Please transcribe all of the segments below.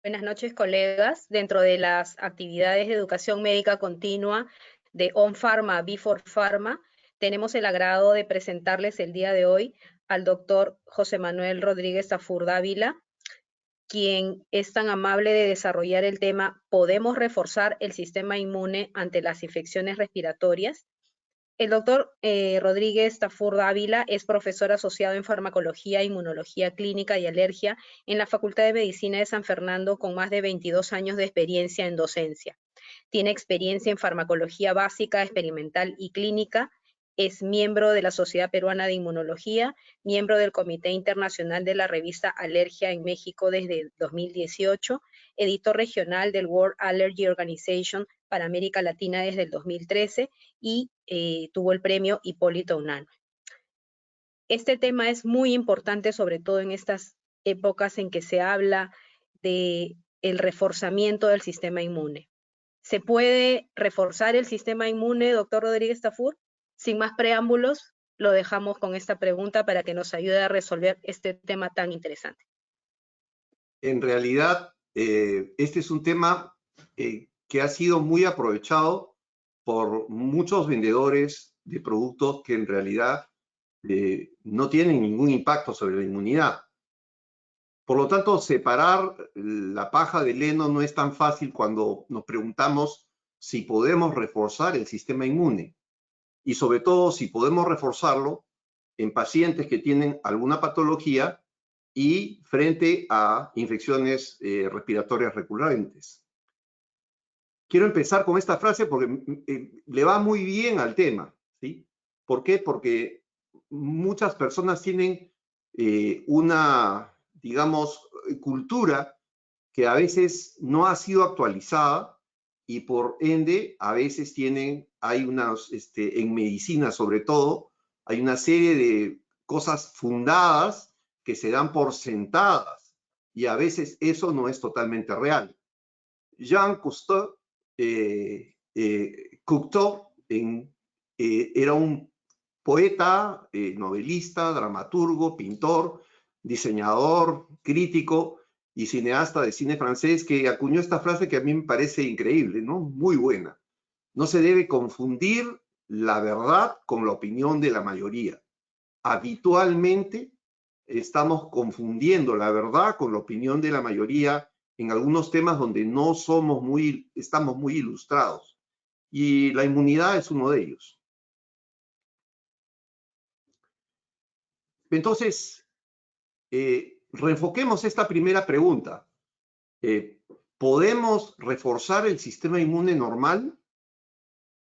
Buenas noches, colegas. Dentro de las actividades de educación médica continua de On Pharma, Before Pharma, tenemos el agrado de presentarles el día de hoy al doctor José Manuel Rodríguez Tafur Dávila, quien es tan amable de desarrollar el tema ¿Podemos reforzar el sistema inmune ante las infecciones respiratorias? El doctor Rodríguez Tafur Dávila es profesor asociado en Farmacología, Inmunología Clínica y Alergia en la Facultad de Medicina de San Fernando con más de 22 años de experiencia en docencia. Tiene experiencia en farmacología básica, experimental y clínica. Es miembro de la Sociedad Peruana de Inmunología, miembro del Comité Internacional de la revista Alergia en México desde 2018, editor regional del World Allergy Organization para América Latina desde el 2013 y tuvo el premio Hipólito Unanue. Este tema es muy importante, sobre todo en estas épocas en que se habla de el reforzamiento del sistema inmune. ¿Se puede reforzar el sistema inmune, doctor Rodríguez Tafur? Sin más preámbulos, lo dejamos con esta pregunta para que nos ayude a resolver este tema tan interesante. En realidad, este es un tema que ha sido muy aprovechado por muchos vendedores de productos que en realidad no tienen ningún impacto sobre la inmunidad. Por lo tanto, separar la paja del heno no es tan fácil cuando nos preguntamos si podemos reforzar el sistema inmune y sobre todo si podemos reforzarlo en pacientes que tienen alguna patología y frente a infecciones respiratorias recurrentes. Quiero empezar con esta frase porque le va muy bien al tema, ¿sí? ¿Por qué? Porque muchas personas tienen una, digamos, cultura que a veces no ha sido actualizada y por ende a veces hay unas, en medicina sobre todo, hay una serie de cosas fundadas que se dan por sentadas y a veces eso no es totalmente real. Jean Cocteau era un poeta, novelista, dramaturgo, pintor, diseñador, crítico y cineasta de cine francés que acuñó esta frase que a mí me parece increíble, ¿no? Muy buena. No se debe confundir la verdad con la opinión de la mayoría. Habitualmente estamos confundiendo la verdad con la opinión de la mayoría en algunos temas donde no estamos muy ilustrados. Y la inmunidad es uno de ellos. Entonces, reenfoquemos esta primera pregunta. ¿Podemos reforzar el sistema inmune normal?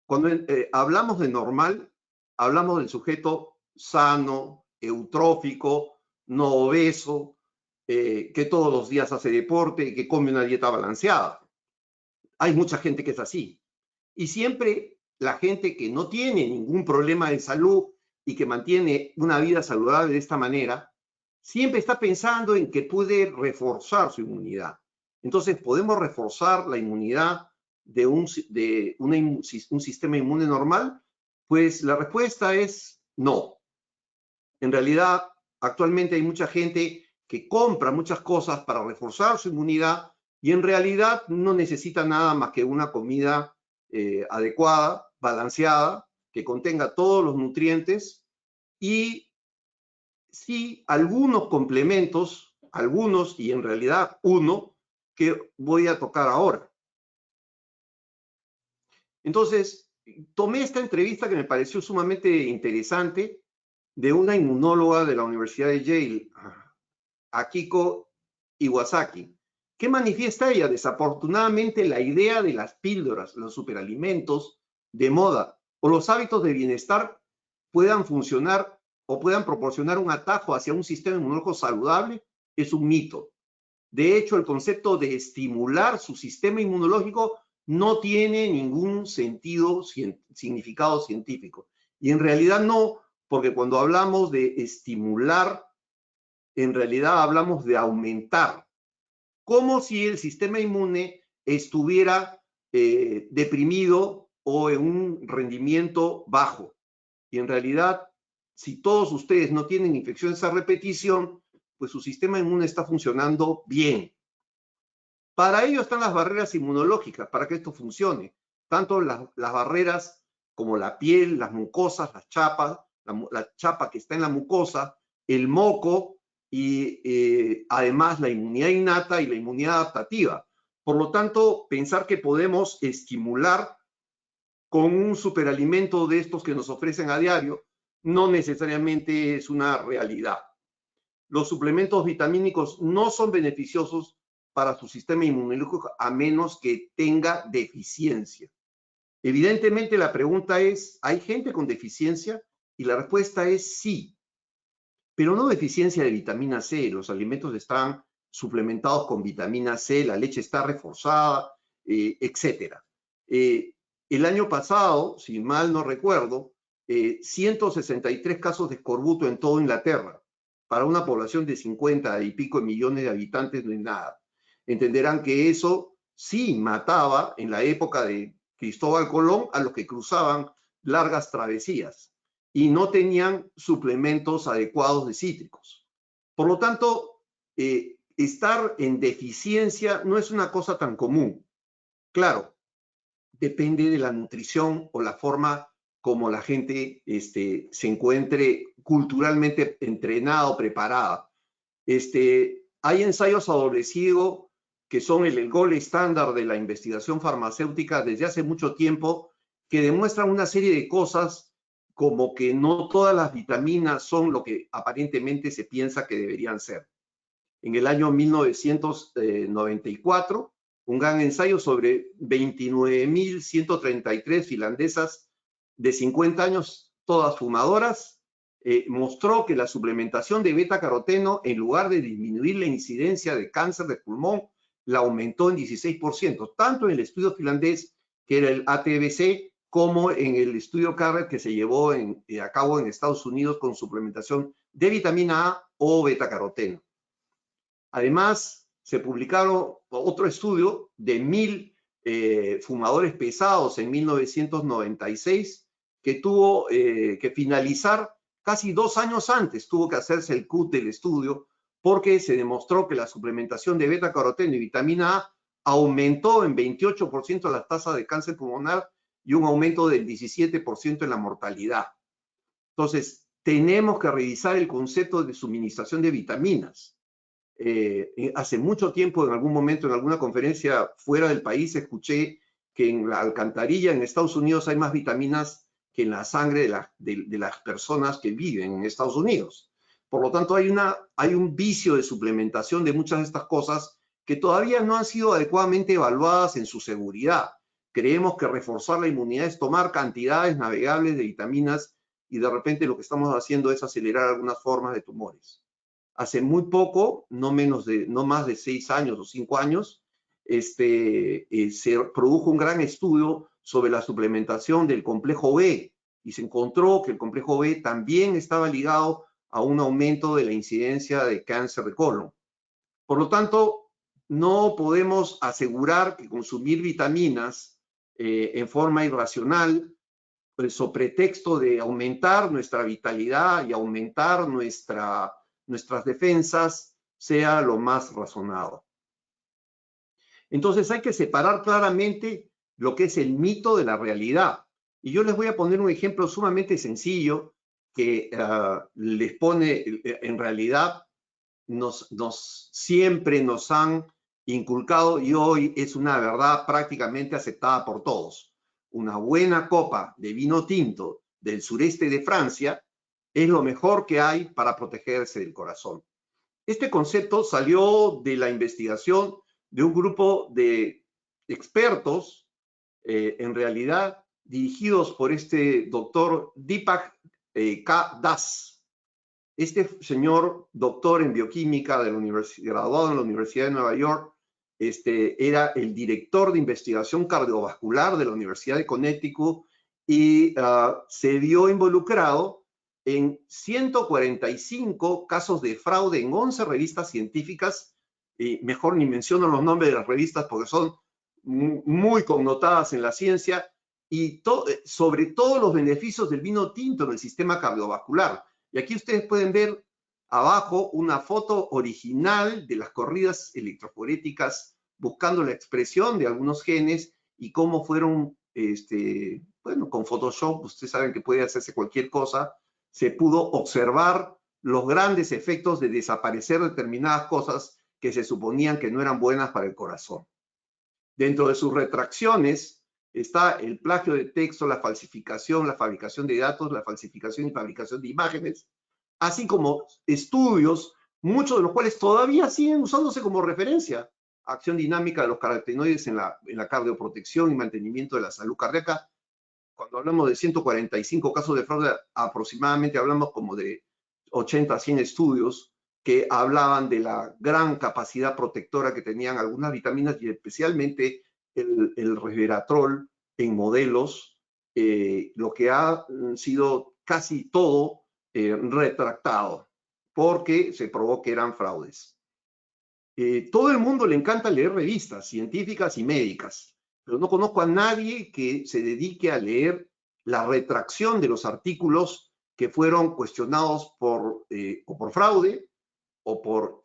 Cuando hablamos de normal, hablamos del sujeto sano, eutrófico, no obeso, que todos los días hace deporte y que come una dieta balanceada. Hay mucha gente que es así. Y siempre la gente que no tiene ningún problema de salud y que mantiene una vida saludable de esta manera, siempre está pensando en que puede reforzar su inmunidad. Entonces, ¿podemos reforzar la inmunidad de un sistema inmune normal? Pues la respuesta es no. En realidad, actualmente hay mucha gente que compra muchas cosas para reforzar su inmunidad y en realidad no necesita nada más que una comida adecuada, balanceada, que contenga todos los nutrientes y sí algunos complementos, algunos y en realidad uno que voy a tocar ahora. Entonces, tomé esta entrevista que me pareció sumamente interesante de una inmunóloga de la Universidad de Yale, Akiko Iwasaki. ¿Qué manifiesta ella? Desafortunadamente, la idea de las píldoras, los superalimentos de moda o los hábitos de bienestar puedan funcionar o puedan proporcionar un atajo hacia un sistema inmunológico saludable es un mito. De hecho, el concepto de estimular su sistema inmunológico no tiene ningún significado científico. Y en realidad no, porque cuando hablamos de estimular, en realidad hablamos de aumentar. Como si el sistema inmune estuviera deprimido o en un rendimiento bajo. Y en realidad, si todos ustedes no tienen infecciones a repetición, pues su sistema inmune está funcionando bien. Para ello están las barreras inmunológicas, para que esto funcione. Tanto las barreras como la piel, las mucosas, las chapas, la chapa que está en la mucosa, el moco y además la inmunidad innata y la inmunidad adaptativa. Por lo tanto, pensar que podemos estimular con un superalimento de estos que nos ofrecen a diario no necesariamente es una realidad. Los suplementos vitamínicos no son beneficiosos para su sistema inmunológico a menos que tenga deficiencia. Evidentemente la pregunta es, ¿hay gente con deficiencia? Y la respuesta es sí, pero no deficiencia de vitamina C. Los alimentos están suplementados con vitamina C, la leche está reforzada, etc. El año pasado, si mal no recuerdo, 163 casos de escorbuto en toda Inglaterra. Para una población de 50 y pico millones de habitantes no es nada. Entenderán que eso sí mataba en la época de Cristóbal Colón a los que cruzaban largas travesías y no tenían suplementos adecuados de cítricos. Por lo tanto, estar en deficiencia no es una cosa tan común. Claro, depende de la nutrición o la forma como la gente se encuentre culturalmente entrenada o preparada. Hay ensayos a doble ciego que son el gol estándar de la investigación farmacéutica desde hace mucho tiempo, que demuestran una serie de cosas como que no todas las vitaminas son lo que aparentemente se piensa que deberían ser. En el año 1994, un gran ensayo sobre 29.133 finlandesas de 50 años, todas fumadoras, mostró que la suplementación de beta-caroteno, en lugar de disminuir la incidencia de cáncer de pulmón, la aumentó en 16%, tanto en el estudio finlandés, que era el ATBC, como en el estudio CARRET que se llevó a cabo en Estados Unidos con suplementación de vitamina A o beta-caroteno. Además, se publicaron otro estudio de 1.000 fumadores pesados en 1996 que tuvo que finalizar casi 2 años antes, tuvo que hacerse el cut del estudio porque se demostró que la suplementación de beta-caroteno y vitamina A aumentó en 28% las tasas de cáncer pulmonar y un aumento del 17% en la mortalidad. Entonces, tenemos que revisar el concepto de suministración de vitaminas. Hace mucho tiempo, en algún momento, en alguna conferencia fuera del país, escuché que en la alcantarilla en Estados Unidos hay más vitaminas que en la sangre de las personas que viven en Estados Unidos. Por lo tanto, hay un vicio de suplementación de muchas de estas cosas que todavía no han sido adecuadamente evaluadas en su seguridad. Creemos que reforzar la inmunidad es tomar cantidades navegables de vitaminas y de repente lo que estamos haciendo es acelerar algunas formas de tumores. Hace muy poco, no más de 6 años o 5 años, se produjo un gran estudio sobre la suplementación del complejo B y se encontró que el complejo B también estaba ligado a un aumento de la incidencia de cáncer de colon. Por lo tanto, no podemos asegurar que consumir vitaminas en forma irracional, sobre pretexto de aumentar nuestra vitalidad y aumentar nuestras defensas, sea lo más razonado. Entonces hay que separar claramente lo que es el mito de la realidad. Y yo les voy a poner un ejemplo sumamente sencillo que les pone, en realidad, siempre nos han inculcado y hoy es una verdad prácticamente aceptada por todos. Una buena copa de vino tinto del sureste de Francia es lo mejor que hay para protegerse del corazón. Este concepto salió de la investigación de un grupo de expertos, en realidad dirigidos por este doctor Deepak K. Das. Este señor, doctor en bioquímica, graduado en la Universidad de Nueva York, era el director de investigación cardiovascular de la Universidad de Connecticut y se vio involucrado en 145 casos de fraude en 11 revistas científicas, y mejor ni menciono los nombres de las revistas porque son muy connotadas en la ciencia, y sobre todo los beneficios del vino tinto en el sistema cardiovascular. Y aquí ustedes pueden ver abajo una foto original de las corridas electroforéticas buscando la expresión de algunos genes y cómo fueron, bueno, con Photoshop, ustedes saben que puede hacerse cualquier cosa, se pudo observar los grandes efectos de desaparecer determinadas cosas que se suponían que no eran buenas para el corazón. Dentro de sus retracciones está el plagio de texto, la falsificación, la fabricación de datos, la falsificación y fabricación de imágenes, así como estudios, muchos de los cuales todavía siguen usándose como referencia. Acción dinámica de los carotenoides en la cardioprotección y mantenimiento de la salud cardíaca. Cuando hablamos de 145 casos de fraude, aproximadamente hablamos como de 80 a 100 estudios que hablaban de la gran capacidad protectora que tenían algunas vitaminas y especialmente el resveratrol en modelos, lo que ha sido casi todo retractado porque se probó que eran fraudes. Todo el mundo le encanta leer revistas científicas y médicas, pero no conozco a nadie que se dedique a leer la retracción de los artículos que fueron cuestionados o por fraude o por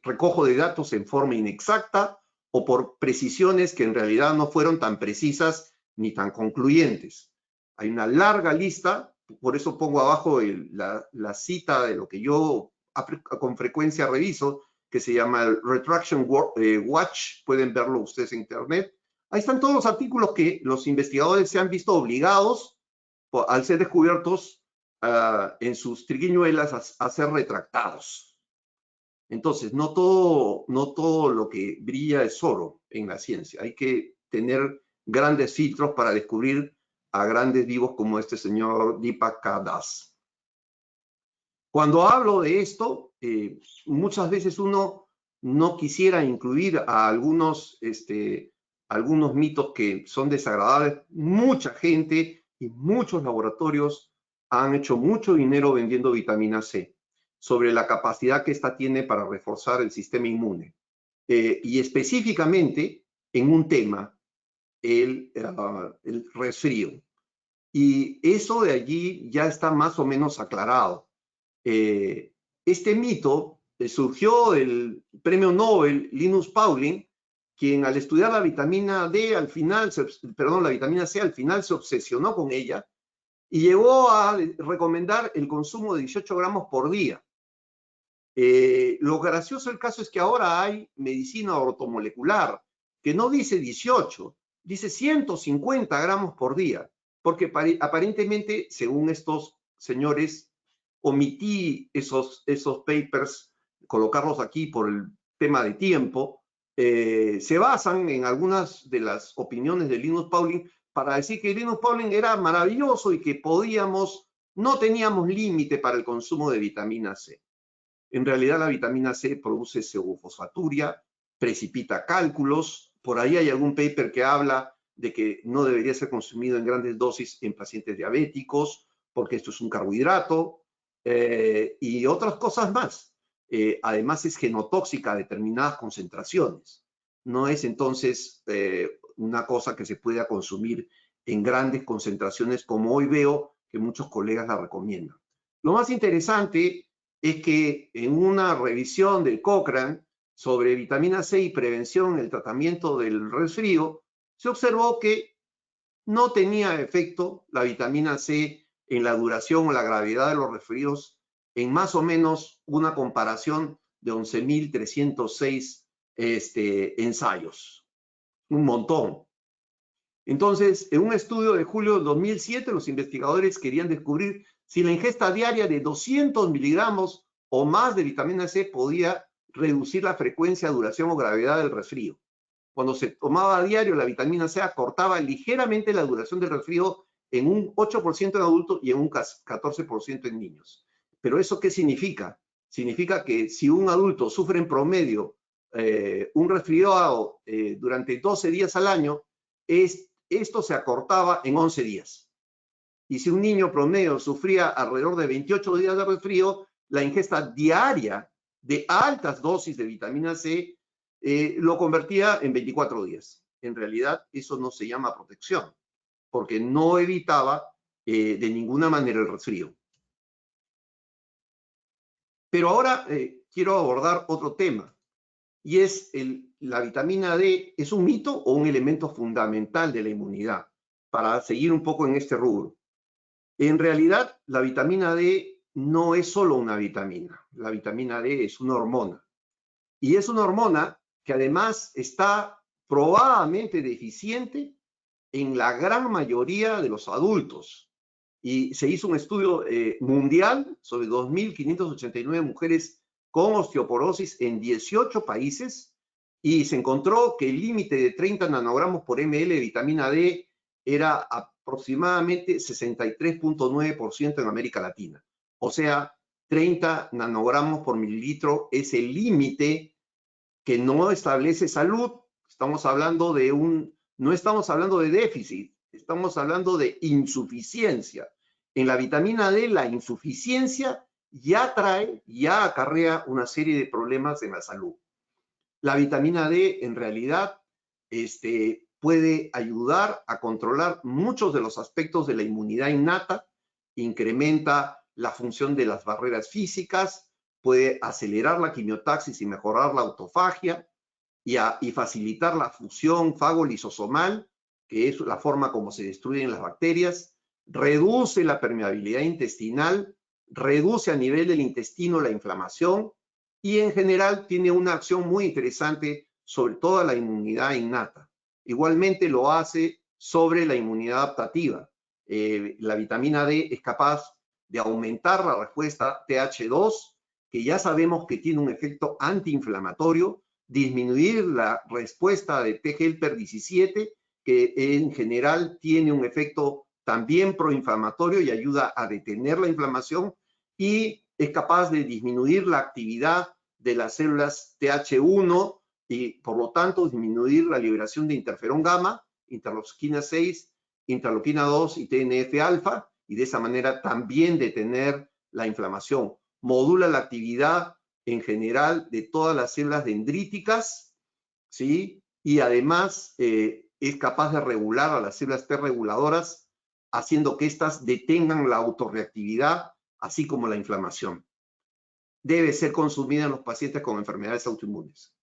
recojo de datos en forma inexacta o por precisiones que en realidad no fueron tan precisas ni tan concluyentes. Hay una larga lista, por eso pongo abajo la cita de lo que yo con frecuencia reviso, que se llama el Retraction Watch, pueden verlo ustedes en internet. Ahí están todos los artículos que los investigadores se han visto obligados, al ser descubiertos en sus triquiñuelas, a ser retractados. Entonces, no todo lo que brilla es oro en la ciencia. Hay que tener grandes filtros para descubrir a grandes vivos como este señor Deepak Das. Cuando hablo de esto, muchas veces uno no quisiera incluir a algunos mitos que son desagradables. Mucha gente y muchos laboratorios han hecho mucho dinero vendiendo vitamina C sobre la capacidad que esta tiene para reforzar el sistema inmune. Y específicamente en un tema, el resfrío. Y eso de allí ya está más o menos aclarado. Este mito surgió del premio Nobel Linus Pauling, quien al estudiar la vitamina D la vitamina C al final se obsesionó con ella y llegó a recomendar el consumo de 18 gramos por día. Lo gracioso del caso es que ahora hay medicina ortomolecular que no dice 18, dice 150 gramos por día, porque aparentemente, según estos señores, omití esos papers, colocarlos aquí por el tema de tiempo, se basan en algunas de las opiniones de Linus Pauling para decir que Linus Pauling era maravilloso y que no teníamos límite para el consumo de vitamina C. En realidad la vitamina C produce pseudofosfaturia, precipita cálculos, por ahí hay algún paper que habla de que no debería ser consumido en grandes dosis en pacientes diabéticos, porque esto es un carbohidrato, y otras cosas más. Además es genotóxica a determinadas concentraciones. No es entonces una cosa que se pueda consumir en grandes concentraciones como hoy veo que muchos colegas la recomiendan. Lo más interesante es que en una revisión del Cochrane sobre vitamina C y prevención en el tratamiento del resfrío, se observó que no tenía efecto la vitamina C en la duración o la gravedad de los resfríos en más o menos una comparación de 11.306 ensayos. Un montón. Entonces, en un estudio de julio de 2007, los investigadores querían descubrir si la ingesta diaria de 200 miligramos o más de vitamina C podía reducir la frecuencia, duración o gravedad del resfrío. Cuando se tomaba a diario, la vitamina C acortaba ligeramente la duración del resfrío en un 8% en adultos y en un 14% en niños. ¿Pero eso qué significa? Significa que si un adulto sufre en promedio un resfriado durante 12 días al año, esto se acortaba en 11 días. Y si un niño promedio sufría alrededor de 28 días de resfrío, la ingesta diaria de altas dosis de vitamina C lo convertía en 24 días. En realidad, eso no se llama protección, porque no evitaba de ninguna manera el resfrío. Pero ahora quiero abordar otro tema. y la vitamina D, ¿es un mito o un elemento fundamental de la inmunidad? Para seguir un poco en este rubro. En realidad, la vitamina D no es solo una vitamina. La vitamina D es una hormona. Y es una hormona que además está probadamente deficiente en la gran mayoría de los adultos. Y se hizo un estudio mundial sobre 2.589 mujeres con osteoporosis en 18 países y se encontró que el límite de 30 nanogramos por ml de vitamina D era aproximadamente 63.9% en América Latina. O sea, 30 nanogramos por mililitro es el límite que no establece salud. Estamos hablando no estamos hablando de déficit, estamos hablando de insuficiencia. En la vitamina D, la insuficiencia ya acarrea una serie de problemas en la salud. La vitamina D, en realidad, puede ayudar a controlar muchos de los aspectos de la inmunidad innata, incrementa la función de las barreras físicas, puede acelerar la quimiotaxis y mejorar la autofagia y facilitar la fusión fago-lisosomal, que es la forma como se destruyen las bacterias, reduce la permeabilidad intestinal, reduce a nivel del intestino la inflamación y en general tiene una acción muy interesante sobre toda la inmunidad innata. Igualmente lo hace sobre la inmunidad adaptativa. La vitamina D es capaz de aumentar la respuesta TH2, que ya sabemos que tiene un efecto antiinflamatorio, disminuir la respuesta de T helper 17, que en general tiene un efecto también proinflamatorio y ayuda a detener la inflamación, y es capaz de disminuir la actividad de las células TH1 y por lo tanto disminuir la liberación de interferón gamma, interleucina 6, interleucina 2 y TNF-alfa, y de esa manera también detener la inflamación. Modula la actividad en general de todas las células dendríticas, ¿sí? Y además es capaz de regular a las células T reguladoras, haciendo que éstas detengan la autorreactividad, así como la inflamación. Debe ser consumida en los pacientes con enfermedades autoinmunes.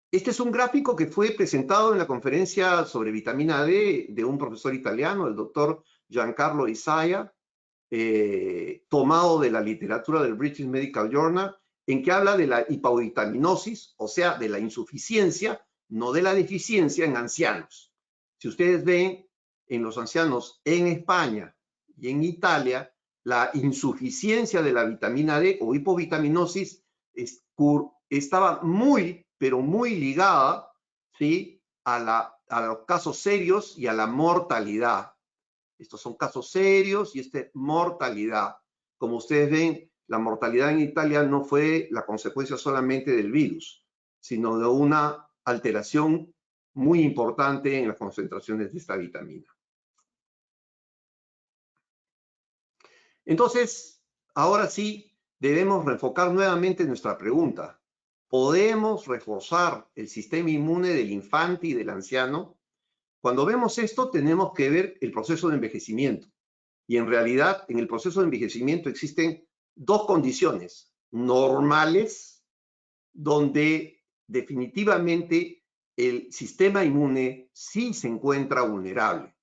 Este es un gráfico que fue presentado en la conferencia sobre vitamina D de un profesor italiano, el doctor Giancarlo Isaia, tomado de la literatura del British Medical Journal, en que habla de la hipovitaminosis, o sea, de la insuficiencia, no de la deficiencia en ancianos. Si ustedes ven en los ancianos en España y en Italia, la insuficiencia de la vitamina D o hipovitaminosis estaba muy, pero muy ligada, ¿sí?, a los casos serios y a la mortalidad. Estos son casos serios y mortalidad. Como ustedes ven, la mortalidad en Italia no fue la consecuencia solamente del virus, sino de una alteración muy importante en las concentraciones de esta vitamina. Entonces, ahora sí, debemos reenfocar nuevamente nuestra pregunta. ¿Podemos reforzar el sistema inmune del infante y del anciano? Cuando vemos esto, tenemos que ver el proceso de envejecimiento. Y en realidad, en el proceso de envejecimiento existen dos condiciones normales, donde definitivamente el sistema inmune sí se encuentra vulnerable.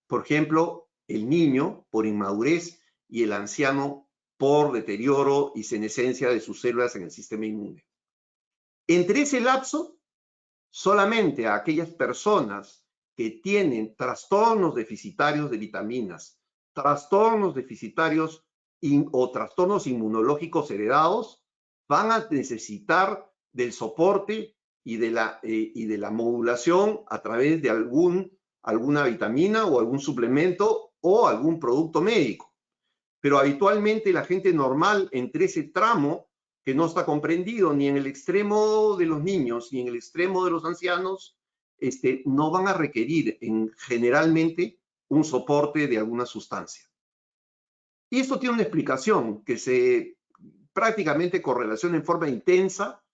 Por ejemplo, el niño por inmadurez y el anciano por deterioro y senescencia de sus células en el sistema inmune. Entre ese lapso, solamente a aquellas personas que tienen trastornos deficitarios de vitaminas, trastornos deficitarios o trastornos inmunológicos heredados, van a necesitar del soporte y de la modulación a través de alguna vitamina o algún suplemento o algún producto médico. Pero habitualmente la gente normal, entre ese tramo que no está comprendido ni en el extremo de los niños ni en el extremo de los ancianos, no van a requerir generalmente un soporte de alguna sustancia. Y esto tiene una explicación que se prácticamente correlaciona en forma intensa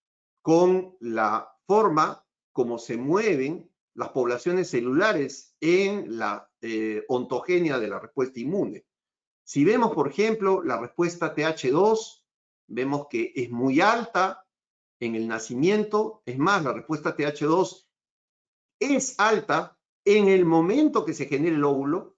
con la forma como se mueven las poblaciones celulares en la ontogenia de la respuesta inmune. Si vemos, por ejemplo, la respuesta TH2, vemos que es muy alta en el nacimiento. Es más, la respuesta TH2 es alta en el momento que se genera el óvulo.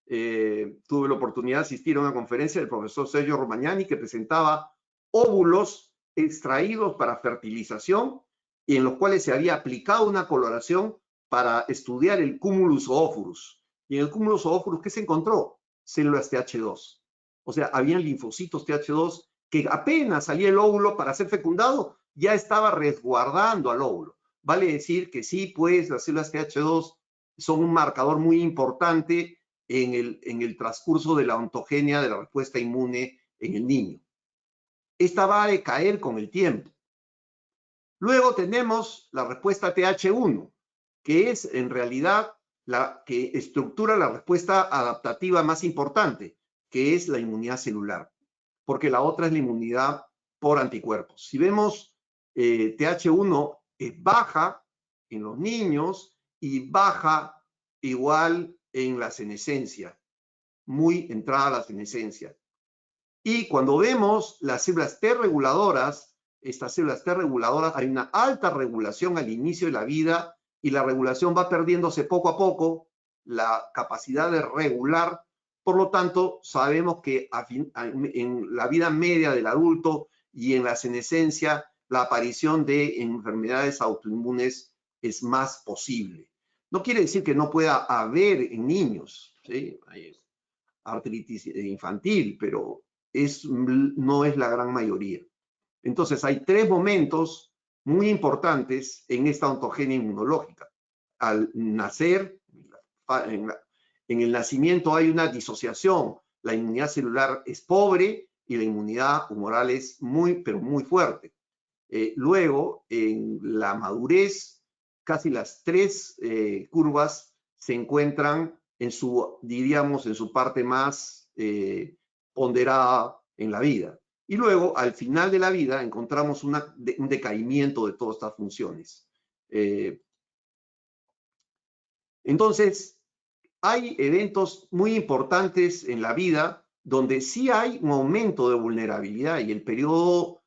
Tuve la oportunidad de asistir a una conferencia del profesor Sergio Romagnani que presentaba óvulos extraídos para fertilización y en los cuales se había aplicado una coloración para estudiar el cumulus oofurus. Y en el cumulus oofurus, ¿qué se encontró? Células TH2. O sea, habían linfocitos TH2 que apenas salía el óvulo para ser fecundado, ya estaba resguardando al óvulo. Vale decir que sí, pues las células TH2 son un marcador muy importante en el transcurso de la ontogenia de la respuesta inmune en el niño. Esta va a decaer con el tiempo. Luego tenemos la respuesta TH1, que es en realidad la que estructura la respuesta adaptativa más importante, que es la inmunidad celular, porque la otra es la inmunidad por anticuerpos. Si vemos TH1 es baja en los niños y baja igual en la senescencia, muy entrada a la senescencia. Y cuando vemos las células T reguladoras, estas células T reguladoras, hay una alta regulación al inicio de la vida y la regulación va perdiéndose poco a poco la capacidad de regular. Por lo tanto, sabemos que en la vida media del adulto y en la senescencia, la aparición de enfermedades autoinmunes es más posible. No quiere decir que no pueda haber en niños, ¿sí? Hay artritis infantil, pero no es la gran mayoría. Entonces, hay tres momentos muy importantes en esta ontogenia inmunológica. Al nacer, en el nacimiento hay una disociación. La inmunidad celular es pobre y la inmunidad humoral es muy, pero muy fuerte. Luego, en la madurez, casi las tres curvas se encuentran en su, diríamos, en su parte más ponderada en la vida. Y luego, al final de la vida, encontramos un decaimiento de todas estas funciones. Entonces, hay eventos muy importantes en la vida donde sí hay un aumento de vulnerabilidad y el periodo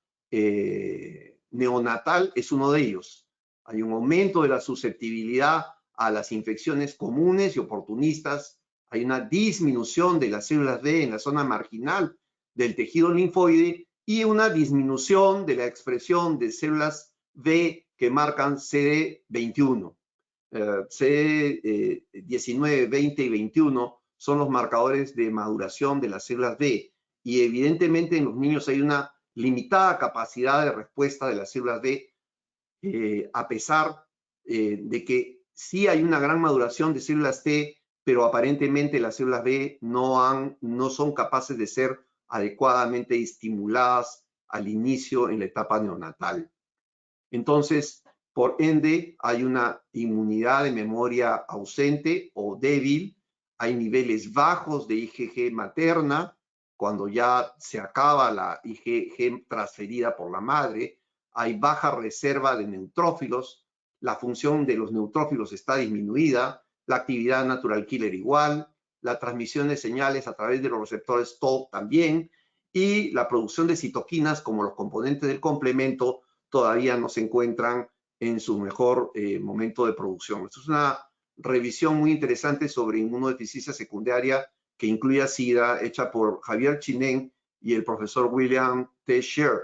neonatal es uno de ellos. Hay un aumento de la susceptibilidad a las infecciones comunes y oportunistas. Hay una disminución de las células B en la zona marginal del tejido linfoide y una disminución de la expresión de células B que marcan CD21. CD19, 20 y 21 son los marcadores de maduración de las células B y evidentemente en los niños hay una limitada capacidad de respuesta de las células B a pesar de que sí hay una gran maduración de células T, pero aparentemente las células B no son capaces de ser adecuadamente estimuladas al inicio en la etapa neonatal. Entonces, por ende, hay una inmunidad de memoria ausente o débil, hay niveles bajos de IgG materna, cuando ya se acaba la IgG transferida por la madre, hay baja reserva de neutrófilos, la función de los neutrófilos está disminuida, la actividad natural killer igual, la transmisión de señales a través de los receptores TOP también, y la producción de citoquinas como los componentes del complemento todavía no se encuentran en su mejor momento de producción. Esto es una revisión muy interesante sobre inmunodeficiencia secundaria que incluye a SIDA, hecha por Javier Chinen y el profesor William T. Sher.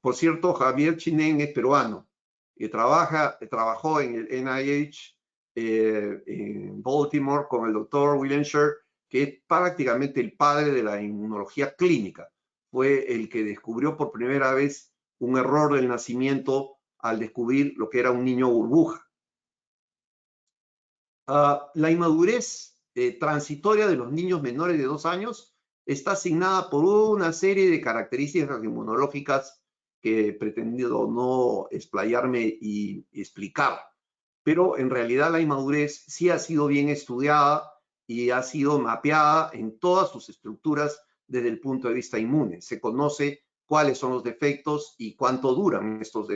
Por cierto, Javier Chinen es peruano y trabajó en el NIH en Baltimore con el doctor William Sher, que es prácticamente el padre de la inmunología clínica. Fue el que descubrió por primera vez un error del nacimiento al descubrir lo que era un niño burbuja. La inmadurez transitoria de los niños menores de 2 años está asignada por una serie de características inmunológicas que he pretendido no explayarme y explicar. Pero en realidad la inmadurez sí ha sido bien estudiada y ha sido mapeada en todas sus estructuras desde el punto de vista inmune. Se conoce cuáles son los defectos y cuánto duran estos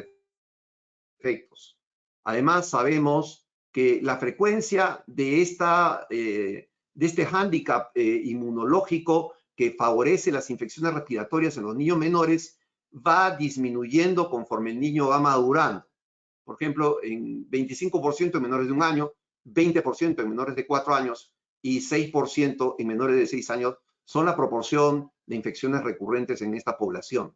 defectos. Además, sabemos que la frecuencia de este hándicap inmunológico que favorece las infecciones respiratorias en los niños menores va disminuyendo conforme el niño va madurando. Por ejemplo, en 25% en menores de 1 año, 20% en menores de 4 años y 6% en menores de 6 años son la proporción de infecciones recurrentes en esta población.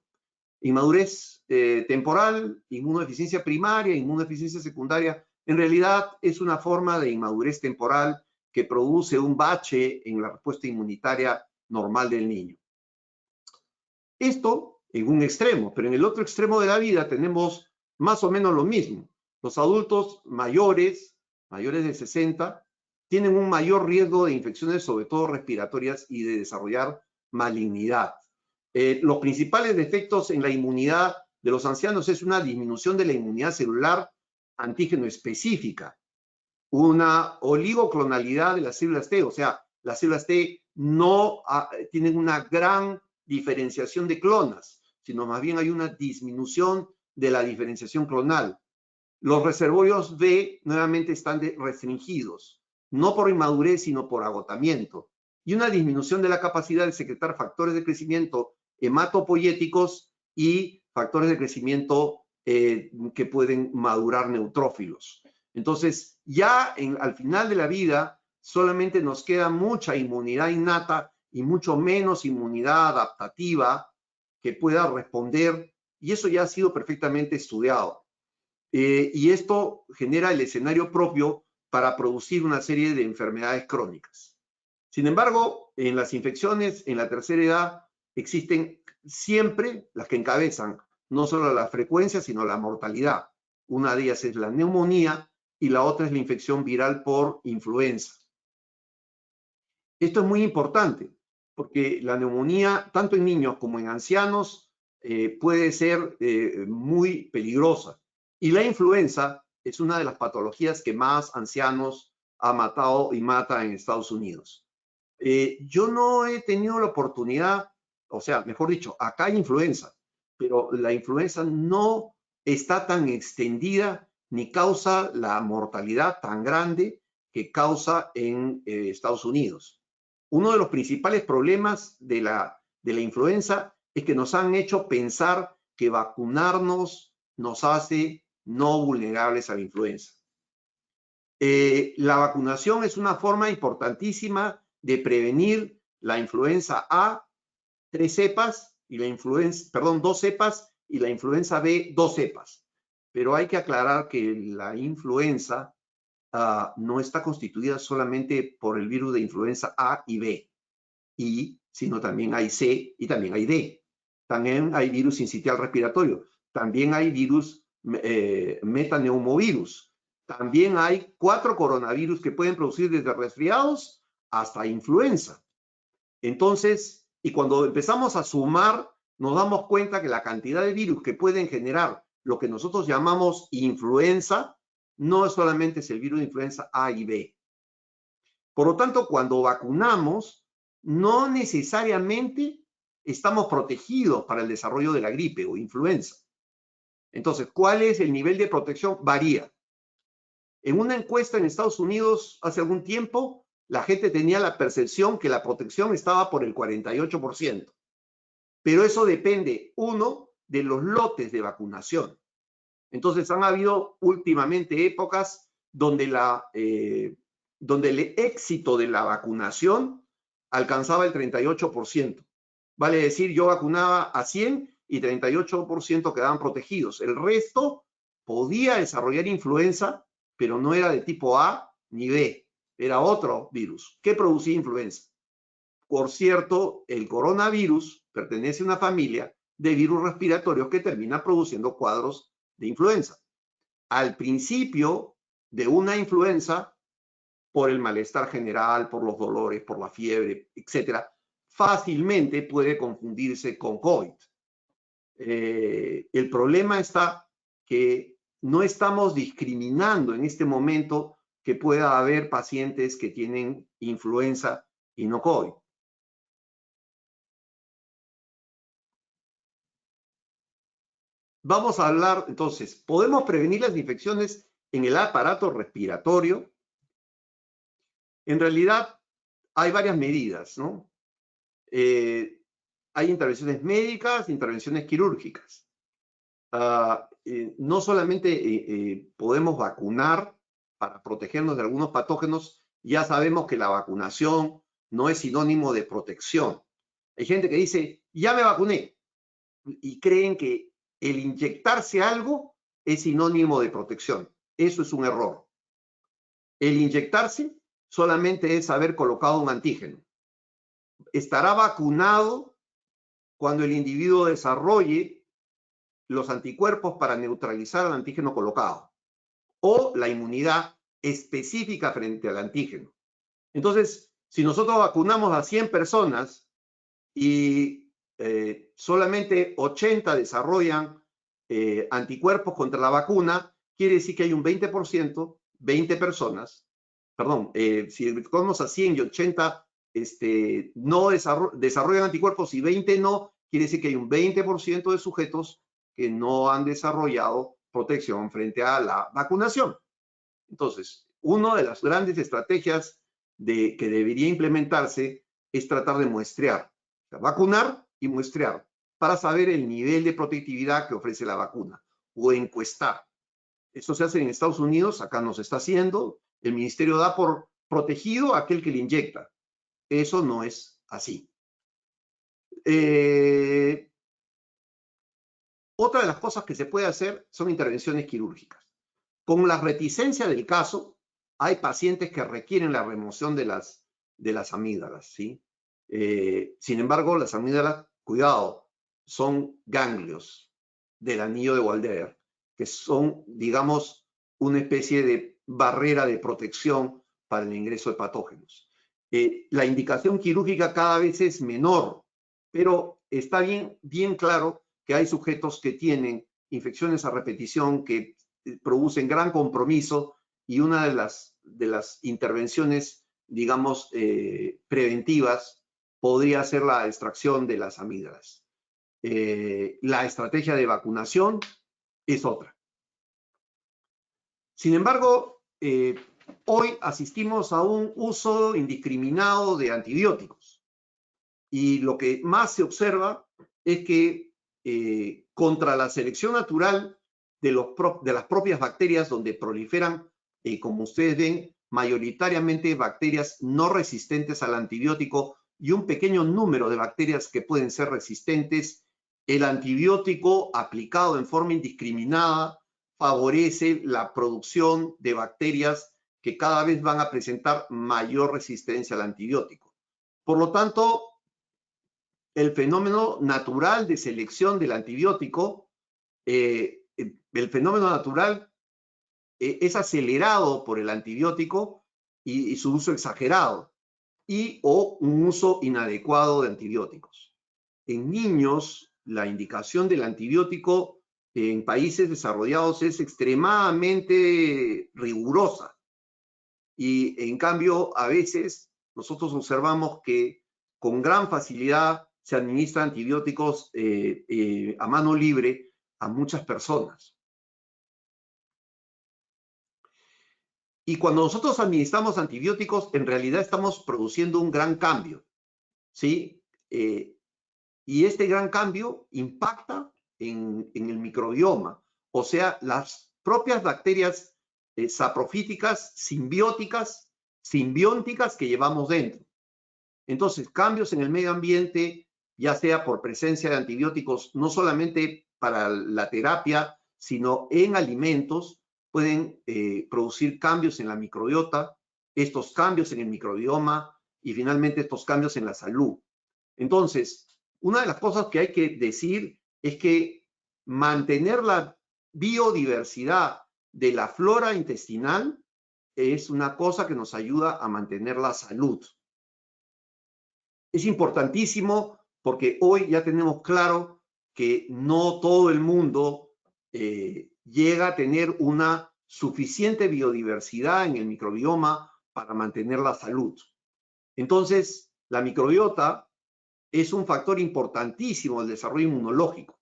Inmadurez temporal, inmunodeficiencia primaria, inmunodeficiencia secundaria, en realidad es una forma de inmadurez temporal que produce un bache en la respuesta inmunitaria normal del niño. Esto en un extremo, pero en el otro extremo de la vida tenemos más o menos lo mismo. Los adultos mayores de 60, tienen un mayor riesgo de infecciones, sobre todo respiratorias, y de desarrollar malignidad. Los principales defectos en la inmunidad de los ancianos es una disminución de la inmunidad celular antígeno específica, una oligoclonalidad de las células T, o sea, las células T no tienen una gran diferenciación de clonas, sino más bien hay una disminución de la diferenciación clonal. Los reservorios B nuevamente están restringidos, no por inmadurez, sino por agotamiento, y una disminución de la capacidad de secretar factores de crecimiento hematopoyéticos y factores de crecimiento que pueden madurar neutrófilos. Entonces, ya al final de la vida, solamente nos queda mucha inmunidad innata y mucho menos inmunidad adaptativa que pueda responder, y eso ya ha sido perfectamente estudiado. Y esto genera el escenario propio para producir una serie de enfermedades crónicas. Sin embargo, en las infecciones en la tercera edad existen siempre las que encabezan no solo la frecuencia, sino la mortalidad. Una de ellas es la neumonía y la otra es la infección viral por influenza. Esto es muy importante porque la neumonía, tanto en niños como en ancianos, puede ser muy peligrosa. Y la influenza es una de las patologías que más ancianos ha matado y mata en Estados Unidos. Yo no he tenido la oportunidad, o sea, mejor dicho, acá hay influenza, pero la influenza no está tan extendida ni causa la mortalidad tan grande que causa en Estados Unidos. Uno de los principales problemas de la influenza es que nos han hecho pensar que vacunarnos nos hace no vulnerables a la influenza. La vacunación es una forma importantísima de prevenir la influenza A, 3 cepas, y la influenza, perdón, 2 cepas, y la influenza B, 2 cepas. Pero hay que aclarar que la influenza no está constituida solamente por el virus de influenza A y B, sino también hay C y también hay D. También hay virus sincitial respiratorio. También hay virus metaneumovirus. También hay 4 coronavirus que pueden producir desde resfriados hasta influenza. Entonces, y cuando empezamos a sumar, nos damos cuenta que la cantidad de virus que pueden generar lo que nosotros llamamos influenza no solamente es el virus de influenza A y B. Por lo tanto, cuando vacunamos, no necesariamente estamos protegidos para el desarrollo de la gripe o influenza. Entonces, ¿cuál es el nivel de protección? Varía. En una encuesta en Estados Unidos hace algún tiempo, la gente tenía la percepción que la protección estaba por el 48%. Pero eso depende, uno, de los lotes de vacunación. Entonces, han habido últimamente épocas donde el éxito de la vacunación alcanzaba el 38%. Vale decir, yo vacunaba a 100 y 38% quedaban protegidos. El resto podía desarrollar influenza, pero no era de tipo A ni B, era otro virus. ¿Qué producía influenza? Por cierto, el coronavirus pertenece a una familia de virus respiratorios que termina produciendo cuadros de influenza. Al principio de una influenza, por el malestar general, por los dolores, por la fiebre, etcétera, fácilmente puede confundirse con COVID. El problema está que no estamos discriminando en este momento que pueda haber pacientes que tienen influenza y no COVID. Vamos a hablar, entonces, ¿podemos prevenir las infecciones en el aparato respiratorio? En realidad, hay varias medidas, ¿no? hay intervenciones médicas, intervenciones quirúrgicas. No solamente podemos vacunar para protegernos de algunos patógenos, ya sabemos que la vacunación no es sinónimo de protección. Hay gente que dice, ya me vacuné, y creen que el inyectarse algo es sinónimo de protección. Eso es un error. El inyectarse solamente es haber colocado un antígeno. Estará vacunado cuando el individuo desarrolle los anticuerpos para neutralizar al antígeno colocado o la inmunidad específica frente al antígeno. Entonces, si nosotros vacunamos a 100 personas y solamente 80 desarrollan anticuerpos contra la vacuna, quiere decir que hay un 20%, 20 personas, perdón, si vacunamos a 100 y 80 no desarrollan anticuerpos y 20 no, quiere decir que hay un 20% de sujetos que no han desarrollado protección frente a la vacunación. Entonces, una de las grandes estrategias que debería implementarse es tratar de muestrear, o sea, vacunar y muestrear para saber el nivel de protectividad que ofrece la vacuna o encuestar. Esto se hace en Estados Unidos, acá no se está haciendo. El ministerio da por protegido a aquel que le inyecta. Eso no es así. Otra de las cosas que se puede hacer son intervenciones quirúrgicas. Con la reticencia del caso, hay pacientes que requieren la remoción de las amígdalas, ¿sí? Sin embargo, las amígdalas, cuidado, son ganglios del anillo de Waldeyer, que son, digamos, una especie de barrera de protección para el ingreso de patógenos. La indicación quirúrgica cada vez es menor, pero está bien claro que hay sujetos que tienen infecciones a repetición que producen gran compromiso y una de las intervenciones, digamos, preventivas podría ser la extracción de las amígdalas. La estrategia de vacunación es otra. Sin embargo, hoy asistimos a un uso indiscriminado de antibióticos y lo que más se observa es que contra la selección natural de las propias bacterias donde proliferan, como ustedes ven, mayoritariamente bacterias no resistentes al antibiótico y un pequeño número de bacterias que pueden ser resistentes, el antibiótico aplicado en forma indiscriminada favorece la producción de bacterias que cada vez van a presentar mayor resistencia al antibiótico. Por lo tanto, el fenómeno natural de selección del antibiótico, el fenómeno natural es acelerado por el antibiótico y su uso exagerado o un uso inadecuado de antibióticos. En niños, la indicación del antibiótico en países desarrollados es extremadamente rigurosa y en cambio a veces nosotros observamos que con gran facilidad se administran antibióticos a mano libre a muchas personas. Y cuando nosotros administramos antibióticos, en realidad estamos produciendo un gran cambio, ¿sí? Y este gran cambio impacta en el microbioma, o sea, las propias bacterias saprofíticas, simbióticas que llevamos dentro. Entonces, cambios en el medio ambiente, ya sea por presencia de antibióticos, no solamente para la terapia, sino en alimentos, pueden producir cambios en la microbiota, estos cambios en el microbioma y finalmente estos cambios en la salud. Entonces, una de las cosas que hay que decir es que mantener la biodiversidad de la flora intestinal es una cosa que nos ayuda a mantener la salud. Es importantísimo porque hoy ya tenemos claro que no todo el mundo llega a tener una suficiente biodiversidad en el microbioma para mantener la salud. Entonces, la microbiota es un factor importantísimo del desarrollo inmunológico.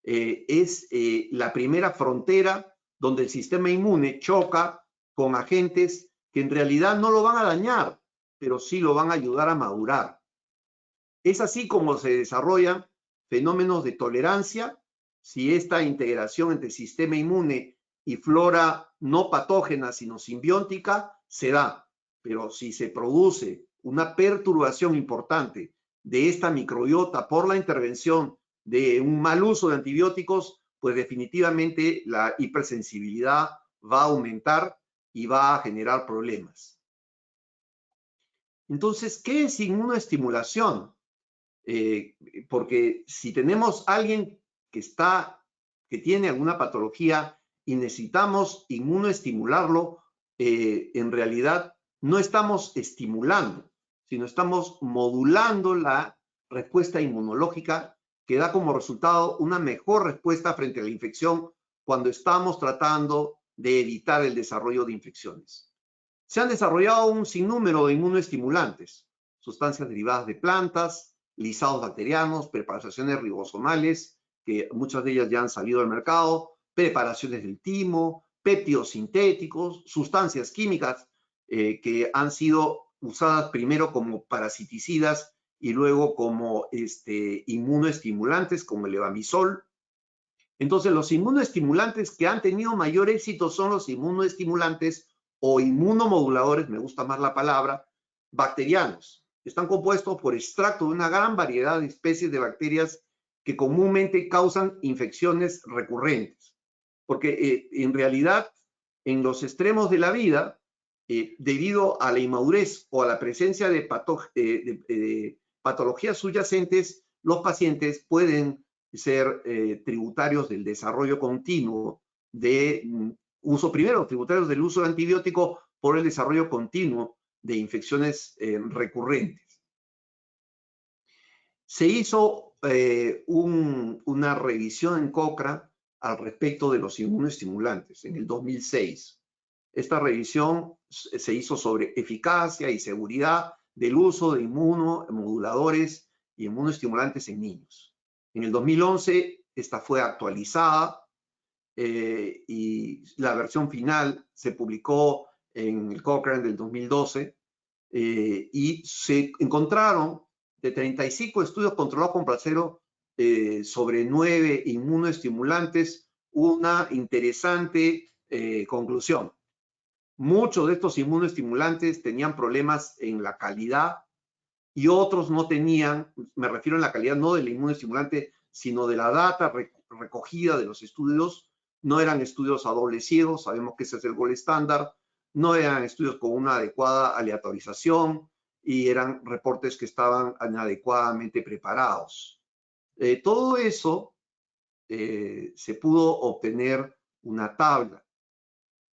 Es la primera frontera donde el sistema inmune choca con agentes que en realidad no lo van a dañar, pero sí lo van a ayudar a madurar. Es así como se desarrollan fenómenos de tolerancia, si esta integración entre sistema inmune y flora no patógena, sino simbiótica, se da. Pero si se produce una perturbación importante de esta microbiota por la intervención de un mal uso de antibióticos, pues definitivamente la hipersensibilidad va a aumentar y va a generar problemas. Entonces, ¿qué es inmunoestimulación? Porque si tenemos a alguien que tiene alguna patología y necesitamos inmunoestimularlo, en realidad no estamos estimulando, sino estamos modulando la respuesta inmunológica que da como resultado una mejor respuesta frente a la infección cuando estamos tratando de evitar el desarrollo de infecciones. Se han desarrollado un sinnúmero de inmunoestimulantes, sustancias derivadas de plantas, lisados bacterianos, preparaciones ribosomales, que muchas de ellas ya han salido al mercado, preparaciones del timo, péptidos sintéticos, sustancias químicas que han sido usadas primero como parasiticidas y luego como inmunoestimulantes, como el levamisol. Entonces, los inmunoestimulantes que han tenido mayor éxito son los inmunoestimulantes o inmunomoduladores, me gusta más la palabra, bacterianos. Están compuestos por extracto de una gran variedad de especies de bacterias que comúnmente causan infecciones recurrentes. Porque en realidad, en los extremos de la vida, debido a la inmadurez o a la presencia de patologías subyacentes, los pacientes pueden ser tributarios del desarrollo continuo de uso, primero, tributarios del uso de antibiótico por el desarrollo continuo de infecciones recurrentes. Se hizo una revisión en Cochrane al respecto de los inmunoestimulantes en el 2006. Esta revisión se hizo sobre eficacia y seguridad del uso de inmunomoduladores y inmunoestimulantes en niños. En el 2011, esta fue actualizada y la versión final se publicó en el Cochrane del 2012 y se encontraron de 35 estudios controlados con placebo sobre 9 inmunoestimulantes una interesante conclusión. Muchos de estos inmunoestimulantes tenían problemas en la calidad y otros no tenían, me refiero a la calidad no del inmunoestimulante, sino de la data recogida de los estudios. No eran estudios a doble ciego, sabemos que ese es el gold estándar, no eran estudios con una adecuada aleatorización y eran reportes que estaban inadecuadamente preparados. Todo eso se pudo obtener una tabla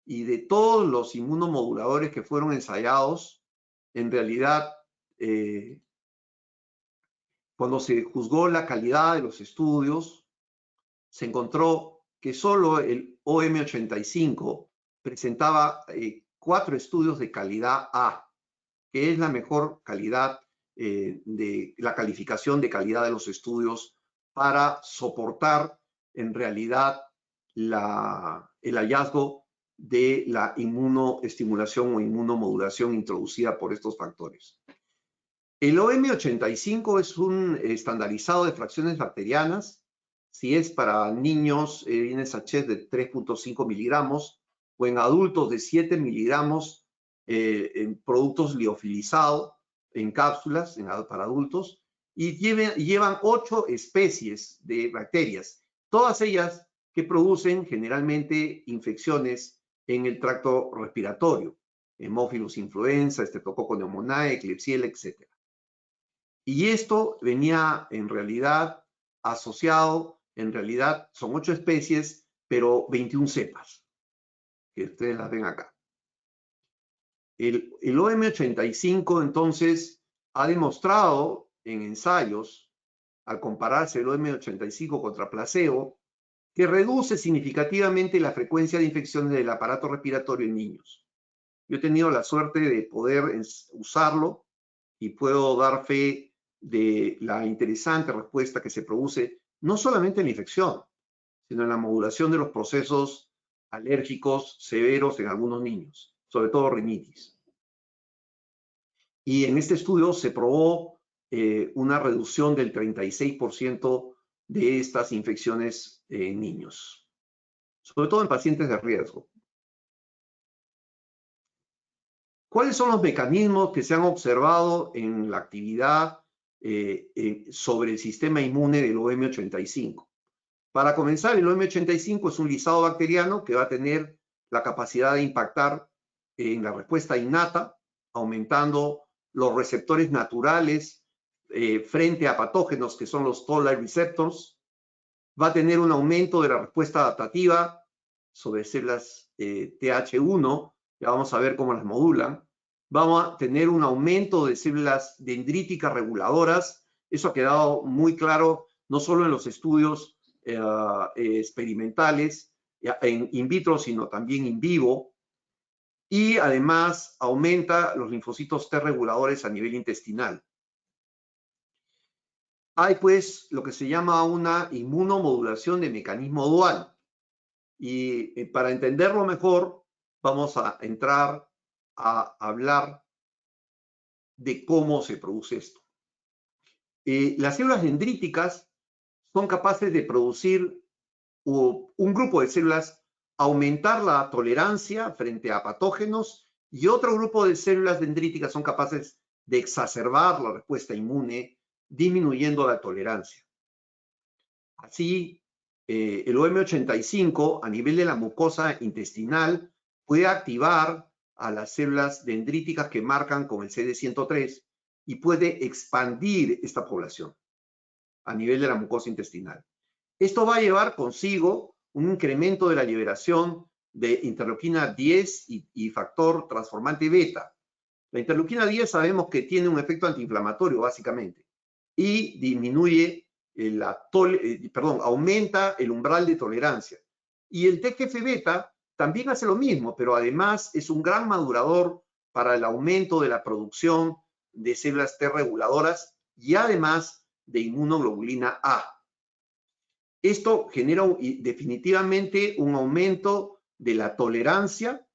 y de todos los inmunomoduladores que fueron ensayados, en realidad, cuando se juzgó la calidad de los estudios, se encontró que solo el OM85 presentaba 4 estudios de calidad A, que es la mejor calidad de la calificación de calidad de los estudios para soportar en realidad el hallazgo de la inmunoestimulación o inmunomodulación introducida por estos factores. El OM85 es un estandarizado de fracciones bacterianas. Si es para niños, viene sachet de 3.5 miligramos o en adultos de 7 miligramos en productos liofilizados, en cápsulas para adultos, y llevan 8 especies de bacterias, todas ellas que producen generalmente infecciones en el tracto respiratorio, Haemophilus influenza, Streptococcus pneumoniae, Klebsiella, etc. Y esto venía en realidad asociado, en realidad son 8 especies, pero 21 cepas, que ustedes las ven acá. El OM85 entonces ha demostrado en ensayos, al compararse el OM85 contra placebo, que reduce significativamente la frecuencia de infecciones del aparato respiratorio en niños. Yo he tenido la suerte de poder usarlo y puedo dar fe de la interesante respuesta que se produce no solamente en la infección, sino en la modulación de los procesos alérgicos severos en algunos niños, sobre todo rinitis. Y en este estudio se probó una reducción del 36% de estas infecciones en niños, sobre todo en pacientes de riesgo. ¿Cuáles son los mecanismos que se han observado en la actividad sobre el sistema inmune del OM85? Para comenzar, el OM85 es un lisado bacteriano que va a tener la capacidad de impactar en la respuesta innata, aumentando los receptores naturales frente a patógenos que son los Toll-like receptors. Va a tener un aumento de la respuesta adaptativa sobre células TH1, ya vamos a ver cómo las modulan. Vamos a tener un aumento de células dendríticas reguladoras. Eso ha quedado muy claro no solo en los estudios experimentales en in vitro, sino también in vivo. Y además aumenta los linfocitos T reguladores a nivel intestinal. Hay pues lo que se llama una inmunomodulación de mecanismo dual. Y para entenderlo mejor, vamos a entrar a hablar de cómo se produce esto. Las células dendríticas son capaces de producir un grupo de células, aumentar la tolerancia frente a patógenos, y otro grupo de células dendríticas son capaces de exacerbar la respuesta inmune, disminuyendo la tolerancia. Así, el OM85 a nivel de la mucosa intestinal puede activar a las células dendríticas que marcan con el CD103 y puede expandir esta población a nivel de la mucosa intestinal. Esto va a llevar consigo un incremento de la liberación de interleuquina 10 y factor transformante beta. La interleuquina 10 sabemos que tiene un efecto antiinflamatorio básicamente y disminuye aumenta el umbral de tolerancia. Y el TGF-beta también hace lo mismo, pero además es un gran madurador para el aumento de la producción de células T reguladoras y además de inmunoglobulina A. Esto genera definitivamente un aumento de la tolerancia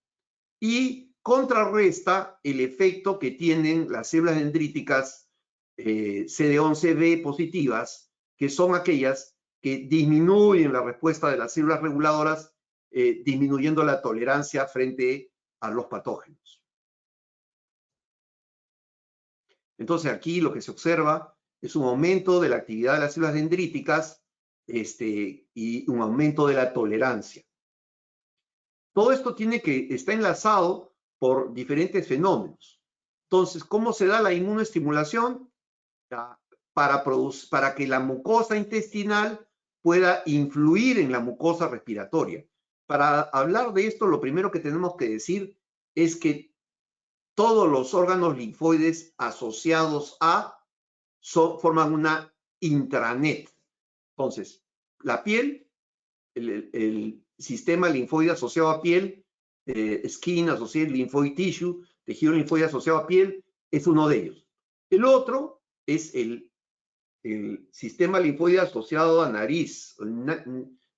y contrarresta el efecto que tienen las células dendríticas CD11B positivas, que son aquellas que disminuyen la respuesta de las células reguladoras, disminuyendo la tolerancia frente a los patógenos. Entonces aquí lo que se observa es un aumento de la actividad de las células dendríticas y un aumento de la tolerancia. Todo esto está enlazado por diferentes fenómenos. Entonces, ¿cómo se da la inmunoestimulación? Para que la mucosa intestinal pueda influir en la mucosa respiratoria. Para hablar de esto, lo primero que tenemos que decir es que todos los órganos linfoides asociados forman una intranet. Entonces, la piel, el sistema linfoide asociado a piel, skin associated lymphoid tissue, tejido linfoide asociado a piel, es uno de ellos. El otro es el sistema linfoide asociado a nariz,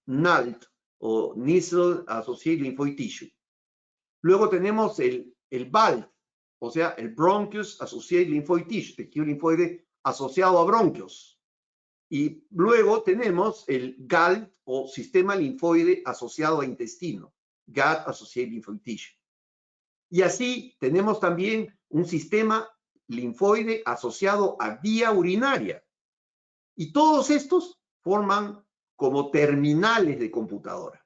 NALT, o Nasal Associated Lymphoid Tissue. Luego tenemos el BALT, o sea, el Bronchus Associated Lymphoid Tissue, tejido linfoide asociado a bronquios. Y luego tenemos el GALT, o sistema linfoide asociado a intestino, Gut Associated Lymphoid Tissue. Y así tenemos también un sistema linfoide asociado a vía urinaria. Y todos estos forman como terminales de computadora.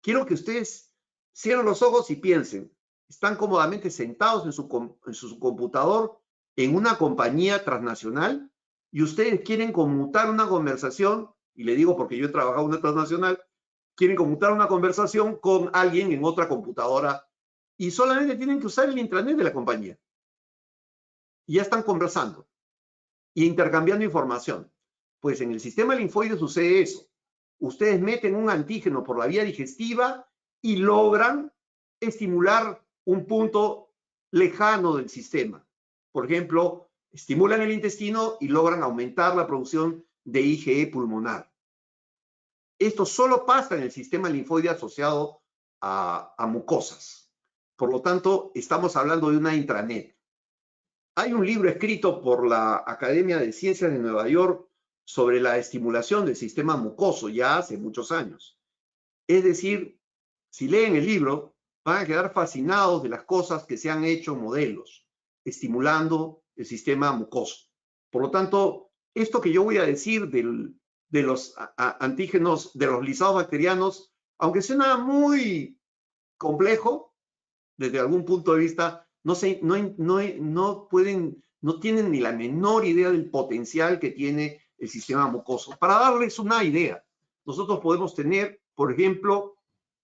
Quiero que ustedes cierren los ojos y piensen. Están cómodamente sentados en su computador en una compañía transnacional y ustedes quieren conmutar una conversación, y le digo porque yo he trabajado en una transnacional, quieren conmutar una conversación con alguien en otra computadora y solamente tienen que usar el intranet de la compañía. Y ya están conversando y intercambiando información. Pues en el sistema linfoide sucede eso. Ustedes meten un antígeno por la vía digestiva y logran estimular un punto lejano del sistema. Por ejemplo, estimulan el intestino y logran aumentar la producción de IgE pulmonar. Esto solo pasa en el sistema linfoide asociado a mucosas. Por lo tanto, estamos hablando de una intranet. Hay un libro escrito por la Academia de Ciencias de Nueva York sobre la estimulación del sistema mucoso ya hace muchos años. Es decir, si leen el libro, van a quedar fascinados de las cosas que se han hecho modelos, estimulando el sistema mucoso. Por lo tanto, esto que yo voy a decir de los antígenos, de los lisados bacterianos, aunque suena muy complejo, desde algún punto de vista, no tienen ni la menor idea del potencial que tiene el sistema mucoso. Para darles una idea, nosotros podemos tener, por ejemplo,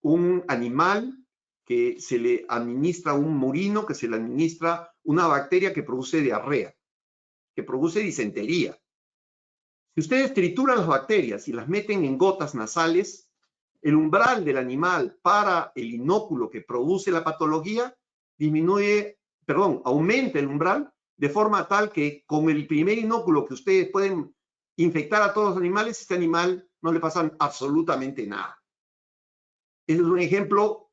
un animal que se le administra un murino, que se le administra una bacteria que produce diarrea, que produce disentería. Si ustedes trituran las bacterias y las meten en gotas nasales, el umbral del animal para el inóculo que produce la patología aumenta el umbral de forma tal que con el primer inóculo que ustedes pueden infectar a todos los animales, este animal no le pasa absolutamente nada. Ese es un ejemplo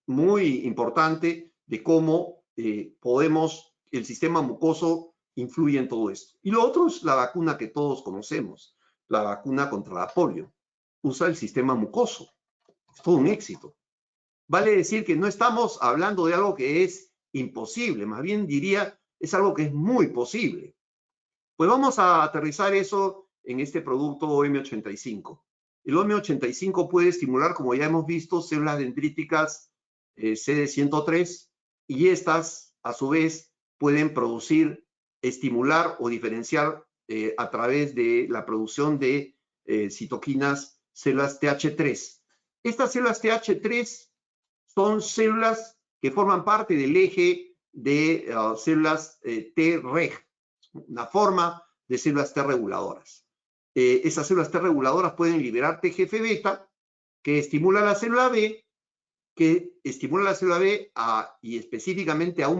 muy importante de cómo el sistema mucoso influye en todo esto. Y lo otro es la vacuna que todos conocemos, la vacuna contra la polio. Usa el sistema mucoso. Es todo un éxito. Vale decir que no estamos hablando de algo que es imposible, más bien diría, es algo que es muy posible. Pues vamos a aterrizar eso en este producto OM85. El OM85 puede estimular, como ya hemos visto, células dendríticas CD103 y estas, a su vez, pueden estimular o diferenciar a través de la producción de citoquinas células TH3. Estas células TH3 son células que forman parte del eje de células Treg, una forma de células T reguladoras. Esas células T reguladoras pueden liberar TGF-beta, que estimula la célula B, y específicamente a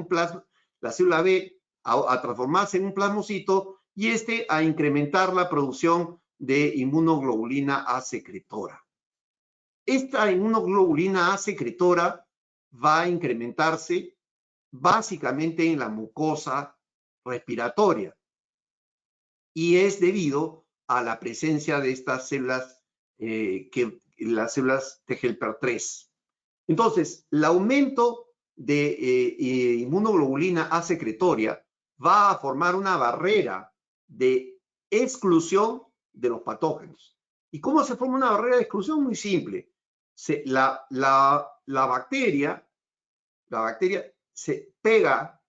la célula B a transformarse en un plasmocito y a incrementar la producción de inmunoglobulina A secretora. Esta inmunoglobulina A secretora va a incrementarse básicamente en la mucosa respiratoria y es debido a la presencia de estas células, las células T helper 3. Entonces, el aumento de inmunoglobulina A secretoria va a formar una barrera de exclusión de los patógenos. ¿Y cómo se forma una barrera de exclusión? Muy simple. La bacteria se pega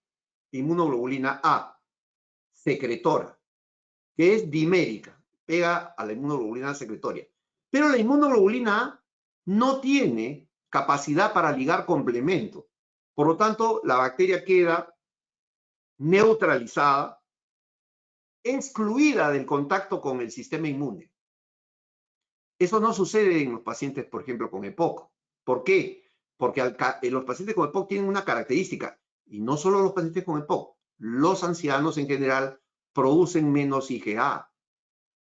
inmunoglobulina A secretora, que es dimérica, pega a la inmunoglobulina secretoria. Pero la inmunoglobulina A no tiene capacidad para ligar complemento. Por lo tanto, la bacteria queda neutralizada, excluida del contacto con el sistema inmune. Eso no sucede en los pacientes, por ejemplo, con EPOC. ¿Por qué? Porque los pacientes con EPOC tienen una característica, y no solo los pacientes con EPOC, los ancianos en general producen menos IgA.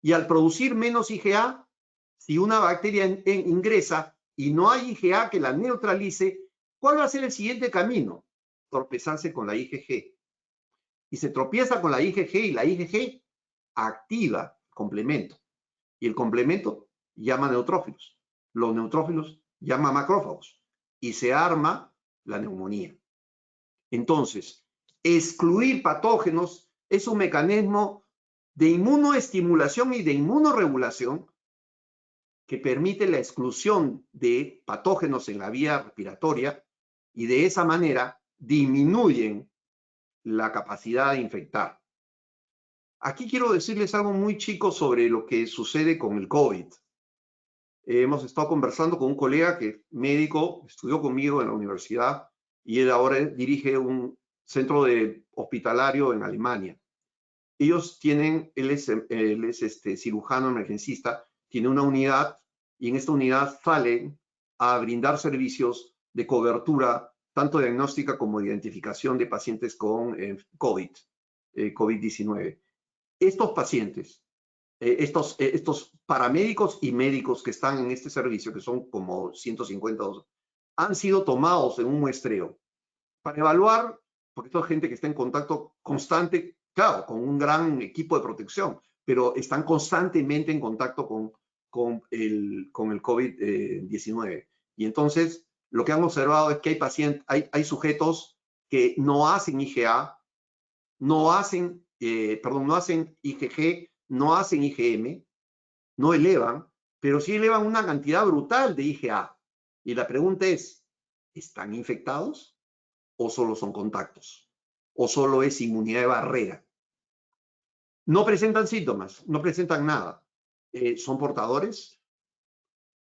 Y al producir menos IgA, si una bacteria ingresa y no hay IgA que la neutralice, ¿cuál va a ser el siguiente camino? Tropezarse con la IgG. Y se tropieza con la IgG y la IgG activa el complemento. Y el complemento llama neutrófilos. Los neutrófilos llaman macrófagos. Y se arma la neumonía. Entonces, excluir patógenos es un mecanismo de inmunoestimulación y de inmunorregulación que permite la exclusión de patógenos en la vía respiratoria y de esa manera disminuyen la capacidad de infectar. Aquí quiero decirles algo muy chico sobre lo que sucede con el COVID. Hemos estado conversando con un colega que es médico, estudió conmigo en la universidad y él ahora dirige un centro hospitalario en Alemania. Él es cirujano emergencista, tiene una unidad y en esta unidad salen a brindar servicios de cobertura, tanto diagnóstica como de identificación de pacientes con COVID-19. Estos pacientes, estos paramédicos y médicos que están en este servicio, que son como 150, han sido tomados en un muestreo para evaluar por eso hay gente que está en contacto constante, claro, con un gran equipo de protección, pero están constantemente en contacto con el COVID-19. Y entonces, lo que han observado es que hay pacientes, hay sujetos que no hacen IgA, no hacen IgG, no hacen IgM, no elevan, pero sí elevan una cantidad brutal de IgA. Y la pregunta es, ¿están infectados o solo son contactos? ¿O solo es inmunidad de barrera? No presentan síntomas, no presentan nada. ¿Son portadores?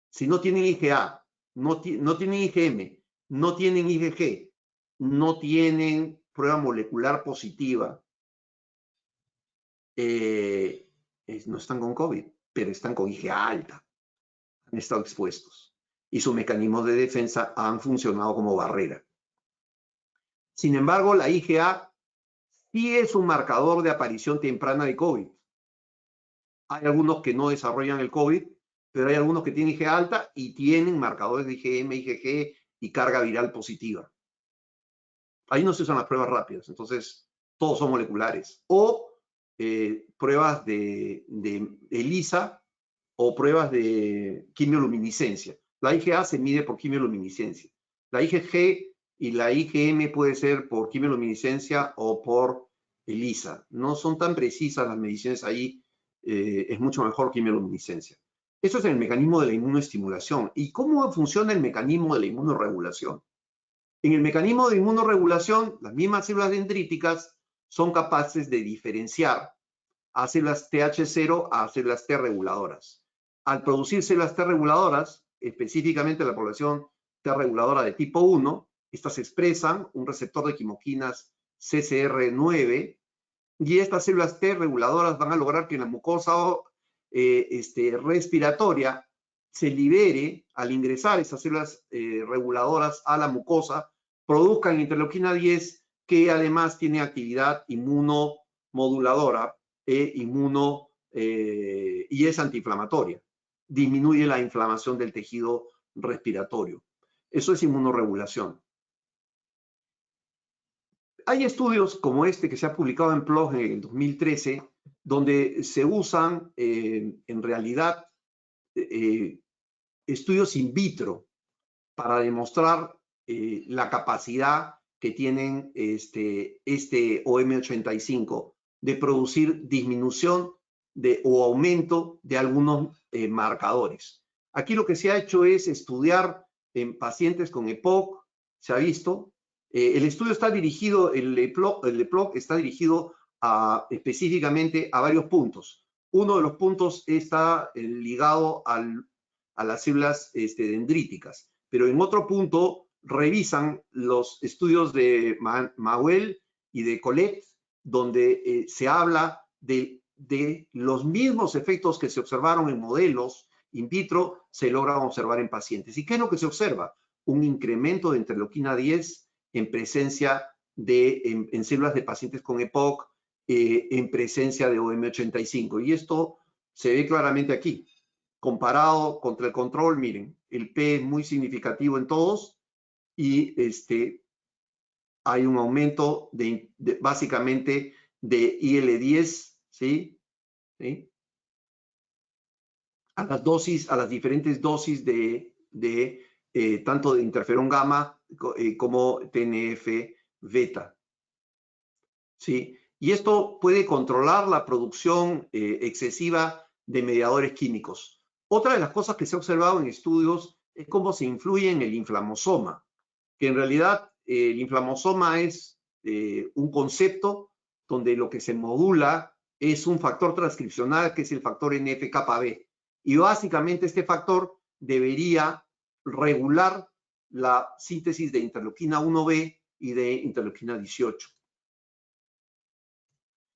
Si no tienen IgA, no tienen IgM, no tienen IgG, no tienen prueba molecular positiva, no están con COVID, pero están con IgA alta, han estado expuestos y sus mecanismos de defensa han funcionado como barrera. Sin embargo, la IgA sí es un marcador de aparición temprana de COVID. Hay algunos que no desarrollan el COVID, pero hay algunos que tienen IgA alta y tienen marcadores de IgM, IgG y carga viral positiva. Ahí no se usan las pruebas rápidas, entonces todos son moleculares. O pruebas de ELISA o pruebas de quimioluminiscencia. La IgA se mide por quimioluminiscencia. La IgG y la IgM puede ser por quimioluminiscencia o por ELISA. No son tan precisas las mediciones ahí, es mucho mejor quimioluminiscencia. Eso es el mecanismo de la inmunoestimulación. ¿Y cómo funciona el mecanismo de la inmunoregulación? En el mecanismo de inmunoregulación, las mismas células dendríticas son capaces de diferenciar a células TH0 a células T reguladoras. Al producir células T reguladoras, específicamente la población T reguladora de tipo 1, estas expresan un receptor de quimoquinas CCR9 y estas células T reguladoras van a lograr que en la mucosa respiratoria se libere, al ingresar esas células reguladoras a la mucosa, produzcan interleuquina 10, que además tiene actividad inmunomoduladora y es antiinflamatoria. Disminuye la inflamación del tejido respiratorio. Eso es inmunoregulación. Hay estudios como este que se ha publicado en PLOS en el 2013, donde se usan en realidad estudios in vitro para demostrar la capacidad que tienen este OM85 de producir disminución o aumento de algunos marcadores. Aquí lo que se ha hecho es estudiar en pacientes con EPOC, se ha visto. El estudio está dirigido, el EPLOC está dirigido específicamente a varios puntos. Uno de los puntos está ligado a las células dendríticas, pero en otro punto revisan los estudios de Mauel y de Colette, donde se habla de los mismos efectos que se observaron en modelos in vitro, se logran observar en pacientes. ¿Y qué es lo que se observa? Un incremento de interleuquina 10 en presencia en células de pacientes con EPOC, en presencia de OM85. Y esto se ve claramente aquí. Comparado contra el control, miren, el P es muy significativo en todos y hay un aumento básicamente de IL-10, ¿sí? ¿Sí? A las diferentes dosis tanto de interferón gamma como TNF-beta. ¿Sí? Y esto puede controlar la producción excesiva de mediadores químicos. Otra de las cosas que se ha observado en estudios es cómo se influye en el inflamosoma, que en realidad el inflamosoma es un concepto donde lo que se modula es un factor transcripcional que es el factor NF-κB. Y básicamente este factor debería regular la síntesis de interleuquina 1B y de interleuquina 18.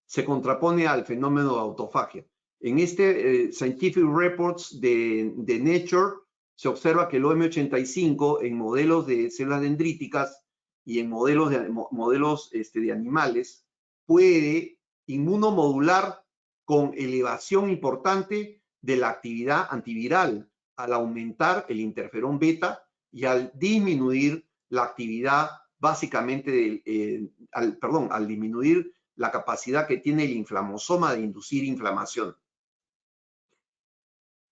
Se contrapone al fenómeno de autofagia. En Scientific Reports de Nature se observa que el OM85 en modelos de células dendríticas y en modelos de animales puede inmunomodular con elevación importante de la actividad antiviral al aumentar el interferón beta y al disminuir la actividad básicamente, al disminuir la capacidad que tiene el inflamosoma de inducir inflamación.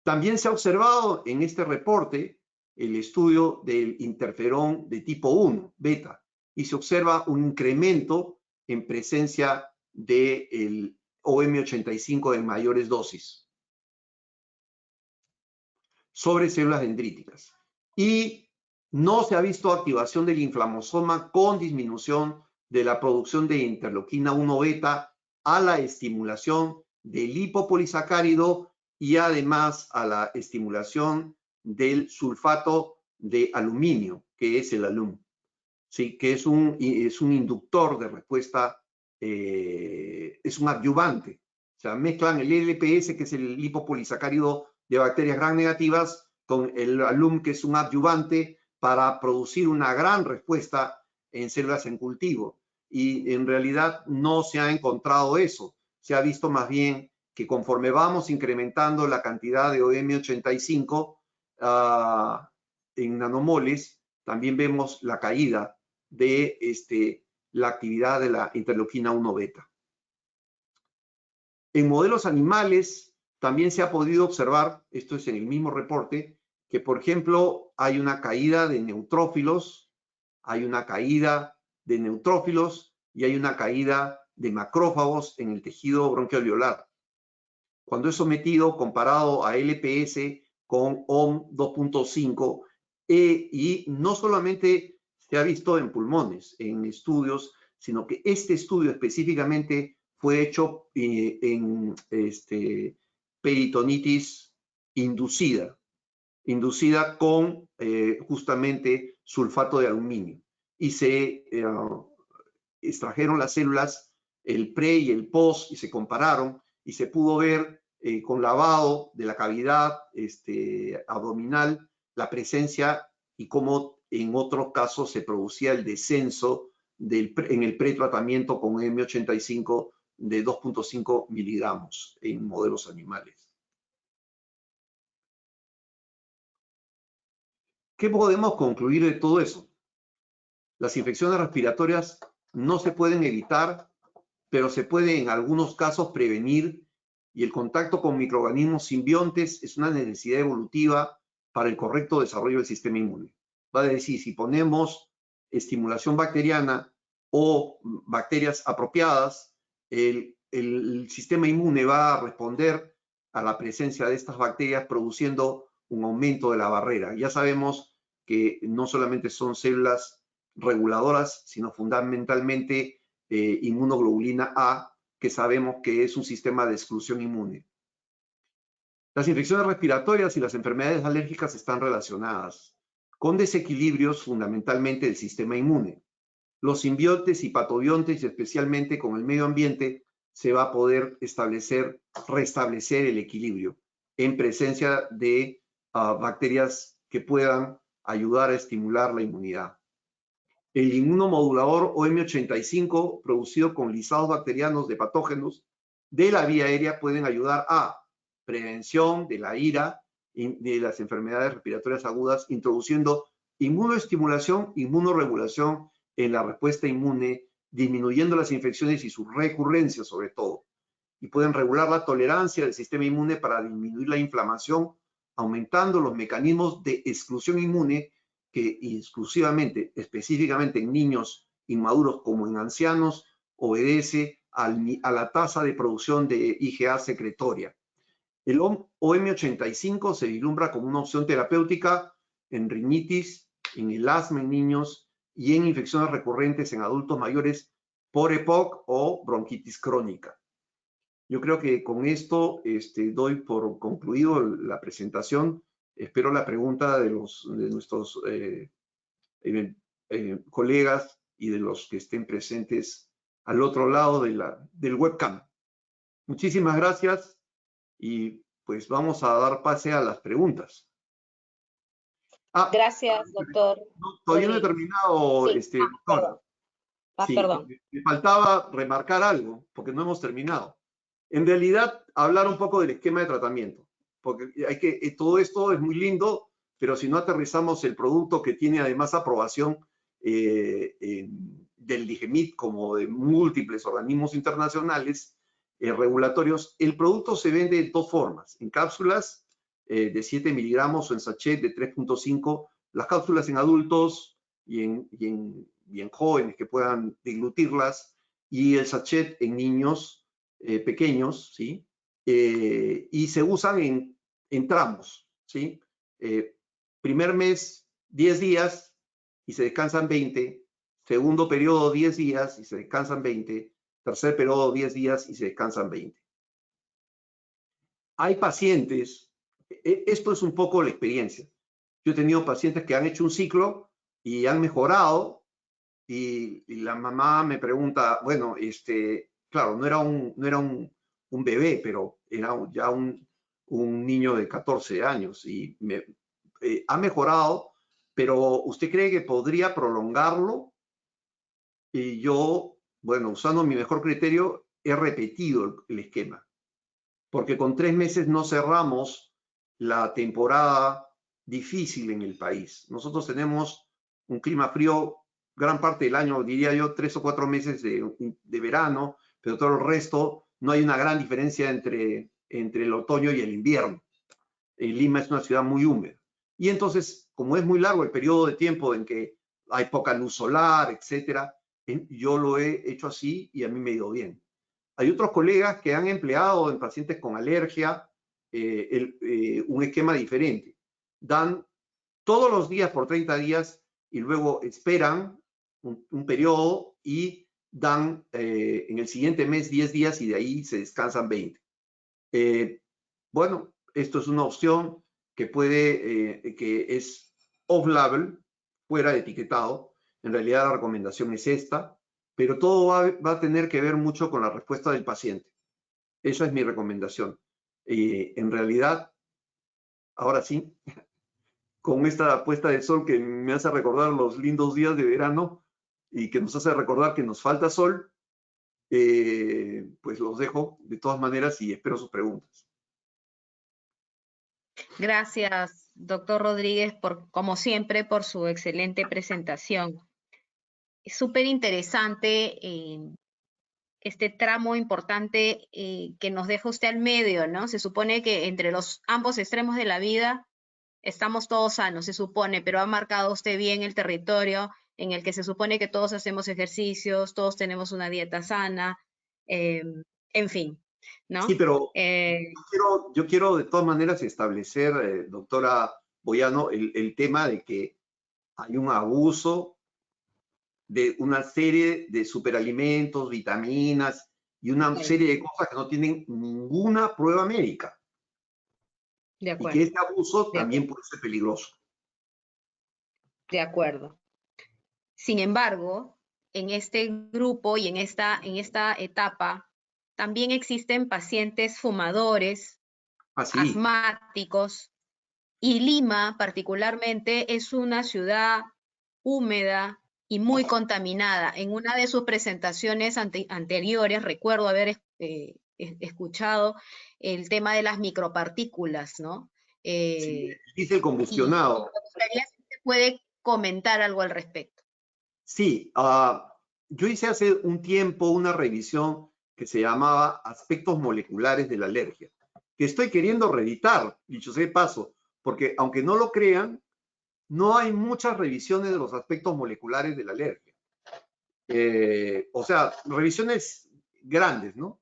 También se ha observado en este reporte el estudio del interferón de tipo 1, beta, y se observa un incremento en presencia del OM85 en mayores dosis sobre células dendríticas. Y no se ha visto activación del inflamosoma con disminución de la producción de interleuquina 1 beta a la estimulación del lipopolisacárido y además a la estimulación del sulfato de aluminio, que es el alum, ¿sí? Que es un inductor de respuesta, es un adyuvante. O sea, mezclan el LPS, que es el lipopolisacárido de bacterias gram negativas, con el alum, que es un adyuvante, para producir una gran respuesta en células en cultivo. Y en realidad no se ha encontrado eso. Se ha visto más bien que conforme vamos incrementando la cantidad de OM85 en nanomoles, también vemos la caída de la actividad de la interleuquina 1 beta. En modelos animales también se ha podido observar, esto es en el mismo reporte, que por ejemplo hay una caída de neutrófilos, y hay una caída de macrófagos en el tejido bronquioalveolar. Cuando es sometido, comparado a LPS con OM 2.5, y no solamente se ha visto en pulmones, en estudios, sino que este estudio específicamente fue hecho en peritonitis inducida con justamente sulfato de aluminio. Y se extrajeron las células, el pre y el post, y se compararon, y se pudo ver con lavado de la cavidad abdominal la presencia y cómo en otros casos se producía el descenso en el pretratamiento con M85 de 2.5 miligramos en modelos animales. ¿Qué podemos concluir de todo eso? Las infecciones respiratorias no se pueden evitar, pero se puede en algunos casos prevenir, y el contacto con microorganismos simbiontes es una necesidad evolutiva para el correcto desarrollo del sistema inmune. Va a decir, si ponemos estimulación bacteriana o bacterias apropiadas, el sistema inmune va a responder a la presencia de estas bacterias produciendo un aumento de la barrera. Ya sabemos que no solamente son células reguladoras, sino fundamentalmente inmunoglobulina A, que sabemos que es un sistema de exclusión inmune. Las infecciones respiratorias y las enfermedades alérgicas están relacionadas con desequilibrios fundamentalmente del sistema inmune. Los simbiontes y patobiontes, y especialmente con el medio ambiente, se va a poder restablecer el equilibrio en presencia de bacterias que puedan ayudar a estimular la inmunidad. El inmunomodulador OM85 producido con lisados bacterianos de patógenos de la vía aérea pueden ayudar a prevención de la IRA y de las enfermedades respiratorias agudas, introduciendo inmunoestimulación, inmunoregulación en la respuesta inmune, disminuyendo las infecciones y su recurrencia sobre todo. Y pueden regular la tolerancia del sistema inmune para disminuir la inflamación, aumentando los mecanismos de exclusión inmune que específicamente en niños inmaduros como en ancianos, obedece a la tasa de producción de IgA secretoria. El OM85 se vislumbra como una opción terapéutica en rinitis, en el asma en niños y en infecciones recurrentes en adultos mayores por EPOC o bronquitis crónica. Yo creo que con esto doy por concluido la presentación. Espero la pregunta de nuestros colegas y de los que estén presentes al otro lado del webcam. Muchísimas gracias y pues vamos a dar pase a las preguntas. Gracias, doctor. Todavía no he terminado, sí. doctora. Perdón. Me faltaba remarcar algo, porque no hemos terminado. En realidad, hablar un poco del esquema de tratamiento, porque todo esto es muy lindo, pero si no aterrizamos el producto que tiene además aprobación del DIGEMIT como de múltiples organismos internacionales regulatorios, el producto se vende de dos formas, en cápsulas de 7 miligramos o en sachet de 3.5, las cápsulas en adultos y en jóvenes que puedan deglutirlas, y el sachet en niños pequeños, ¿sí? Y se usan en tramos, ¿sí? Primer mes, 10 días y se descansan 20, segundo periodo, 10 días y se descansan 20, tercer periodo, 10 días y se descansan 20. Hay pacientes, esto es un poco la experiencia. Yo he tenido pacientes que han hecho un ciclo y han mejorado y la mamá me pregunta, bueno, claro, no era un bebé, pero era ya un niño de 14 años y ha mejorado, pero ¿usted cree que podría prolongarlo? Y yo, bueno, usando mi mejor criterio, he repetido el esquema, porque con 3 meses no cerramos la temporada difícil en el país. Nosotros tenemos un clima frío gran parte del año, diría yo, 3 o 4 meses de verano, pero todo el resto no hay una gran diferencia entre el otoño y el invierno. Lima es una ciudad muy húmeda. Y entonces, como es muy largo el periodo de tiempo en que hay poca luz solar, etcétera, yo lo he hecho así y a mí me ha ido bien. Hay otros colegas que han empleado en pacientes con alergia un esquema diferente. Dan todos los días por 30 días y luego esperan un periodo y dan en el siguiente mes 10 días y de ahí se descansan 20. Bueno, esto es una opción que que es off-label, fuera de etiquetado. En realidad la recomendación es esta, pero todo va a tener que ver mucho con la respuesta del paciente. Esa es mi recomendación. En realidad, ahora sí, con esta puesta de sol que me hace recordar los lindos días de verano y que nos hace recordar que nos falta sol, pues los dejo de todas maneras y espero sus preguntas. Gracias, doctor Rodríguez, como siempre, por su excelente presentación. Es súper interesante este tramo importante que nos deja usted al medio, ¿no? Se supone que entre ambos extremos de la vida estamos todos sanos, se supone, pero ha marcado usted bien el territorio en el que se supone que todos hacemos ejercicios, todos tenemos una dieta sana, en fin, ¿no? Sí, pero yo quiero de todas maneras establecer, doctora Boyano, el tema de que hay un abuso de una serie de superalimentos, vitaminas y una serie de cosas que no tienen ninguna prueba médica. De acuerdo. Y que este abuso también puede ser peligroso. De acuerdo. Sin embargo, en este grupo y en esta etapa, también existen pacientes fumadores, asmáticos, y Lima particularmente es una ciudad húmeda y muy contaminada. En una de sus presentaciones anteriores recuerdo haber escuchado el tema de las micropartículas, ¿no? Sí, dice el combustionado. Me gustaría si usted puede comentar algo al respecto. Sí, yo hice hace un tiempo una revisión que se llamaba Aspectos moleculares de la alergia, que estoy queriendo reeditar, dicho sea de paso, porque aunque no lo crean, no hay muchas revisiones de los aspectos moleculares de la alergia. O sea, revisiones grandes, ¿no?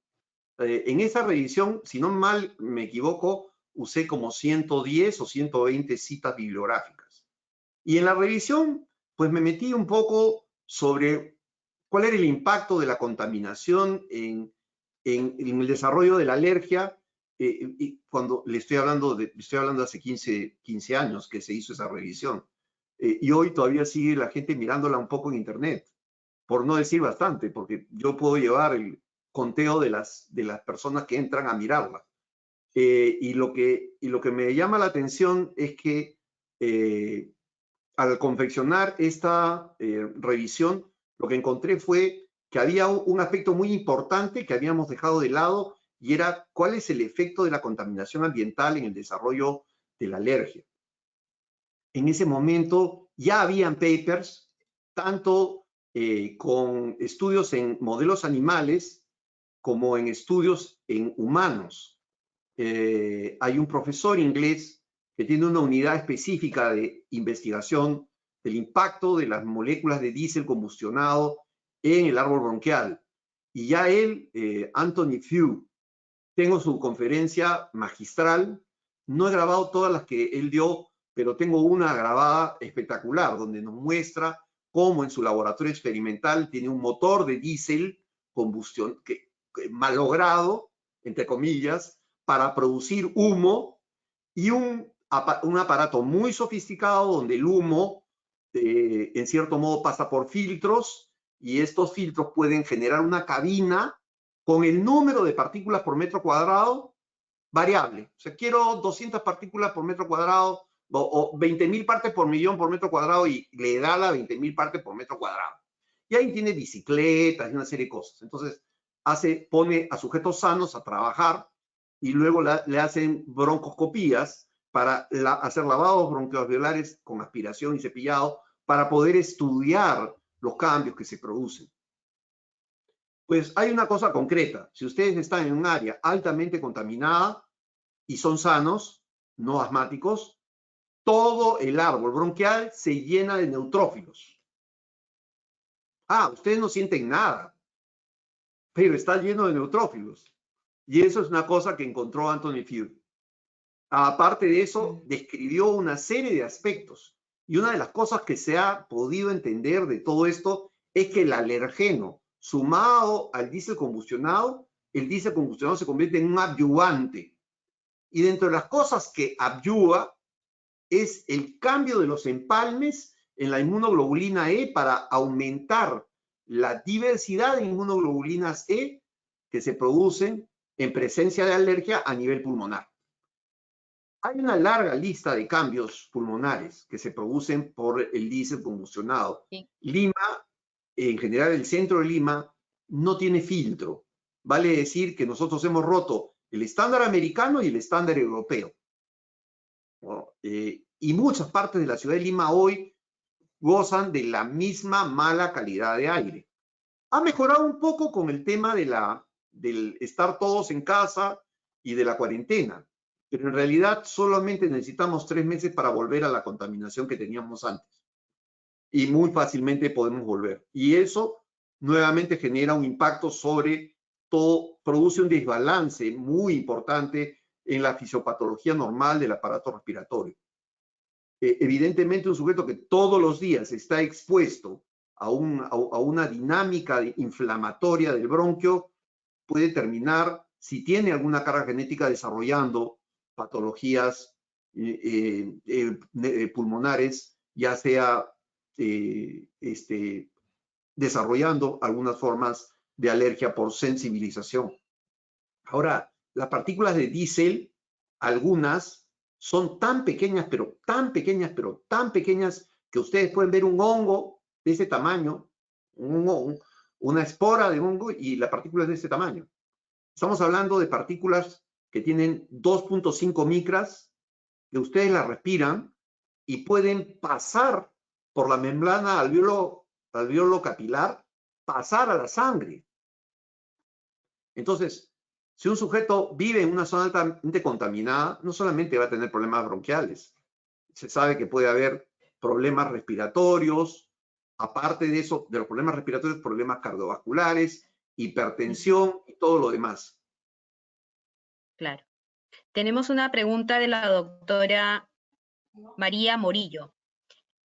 En esa revisión, si no mal me equivoco, usé como 110 o 120 citas bibliográficas. Y en la revisión, pues me metí un poco sobre cuál era el impacto de la contaminación en el desarrollo de la alergia. Y cuando estoy hablando de hace 15 años que se hizo esa revisión. Y hoy todavía sigue la gente mirándola un poco en internet, por no decir bastante, porque yo puedo llevar el conteo de las personas que entran a mirarla. Y lo que me llama la atención es que al confeccionar esta revisión, lo que encontré fue que había un aspecto muy importante que habíamos dejado de lado y era cuál es el efecto de la contaminación ambiental en el desarrollo de la alergia. En ese momento ya habían papers, tanto con estudios en modelos animales como en estudios en humanos. Hay un profesor inglés que tiene una unidad específica de investigación del impacto de las moléculas de diésel combustionado en el árbol bronquial. Y ya él, Anthony Few, tengo su conferencia magistral. No he grabado todas las que él dio, pero tengo una grabada espectacular donde nos muestra cómo en su laboratorio experimental tiene un motor de diésel combustión malogrado, entre comillas, para producir humo y un aparato muy sofisticado donde el humo, en cierto modo, pasa por filtros y estos filtros pueden generar una cabina con el número de partículas por metro cuadrado variable. O sea, quiero 200 partículas por metro cuadrado o 20.000 partes por millón por metro cuadrado y le da la 20.000 partes por metro cuadrado. Y ahí tiene bicicletas y una serie de cosas. Entonces, pone a sujetos sanos a trabajar y luego le hacen broncoscopías para hacer lavados bronquiolarios con aspiración y cepillado para poder estudiar los cambios que se producen. Pues hay una cosa concreta. Si ustedes están en un área altamente contaminada y son sanos, no asmáticos, todo el árbol bronquial se llena de neutrófilos. Ustedes no sienten nada, pero está lleno de neutrófilos. Y eso es una cosa que encontró Anthony Few. Aparte de eso, describió una serie de aspectos. Y una de las cosas que se ha podido entender de todo esto es que el alergeno, sumado al diésel combustionado, el diésel combustionado se convierte en un adyuvante. Y dentro de las cosas que adyuva es el cambio de los empalmes en la inmunoglobulina E para aumentar la diversidad de inmunoglobulinas E que se producen en presencia de alergia a nivel pulmonar. Hay una larga lista de cambios pulmonares que se producen por el diésel combustionado. Sí. Lima, en general el centro de Lima, no tiene filtro. Vale decir que nosotros hemos roto el estándar americano y el estándar europeo. Y muchas partes de la ciudad de Lima hoy gozan de la misma mala calidad de aire. Ha mejorado un poco con el tema del estar todos en casa y de la cuarentena, pero en realidad solamente necesitamos 3 meses para volver a la contaminación que teníamos antes. Y muy fácilmente podemos volver. Y eso nuevamente genera un impacto sobre todo, produce un desbalance muy importante en la fisiopatología normal del aparato respiratorio. Evidentemente un sujeto que todos los días está expuesto a una dinámica inflamatoria del bronquio puede terminar, si tiene alguna carga genética, desarrollando patologías pulmonares, ya sea desarrollando algunas formas de alergia por sensibilización. Ahora, las partículas de diésel, algunas son tan pequeñas, pero tan pequeñas, pero tan pequeñas, que ustedes pueden ver un hongo de ese tamaño, una espora de hongo y la partícula es de ese tamaño. Estamos hablando de partículas que tienen 2.5 micras, que ustedes las respiran y pueden pasar por la membrana alveolo capilar, pasar a la sangre. Entonces, si un sujeto vive en una zona altamente contaminada, no solamente va a tener problemas bronquiales, se sabe que puede haber problemas respiratorios, aparte de eso, de los problemas respiratorios, problemas cardiovasculares, hipertensión y todo lo demás. Claro. Tenemos una pregunta de la doctora María Morillo.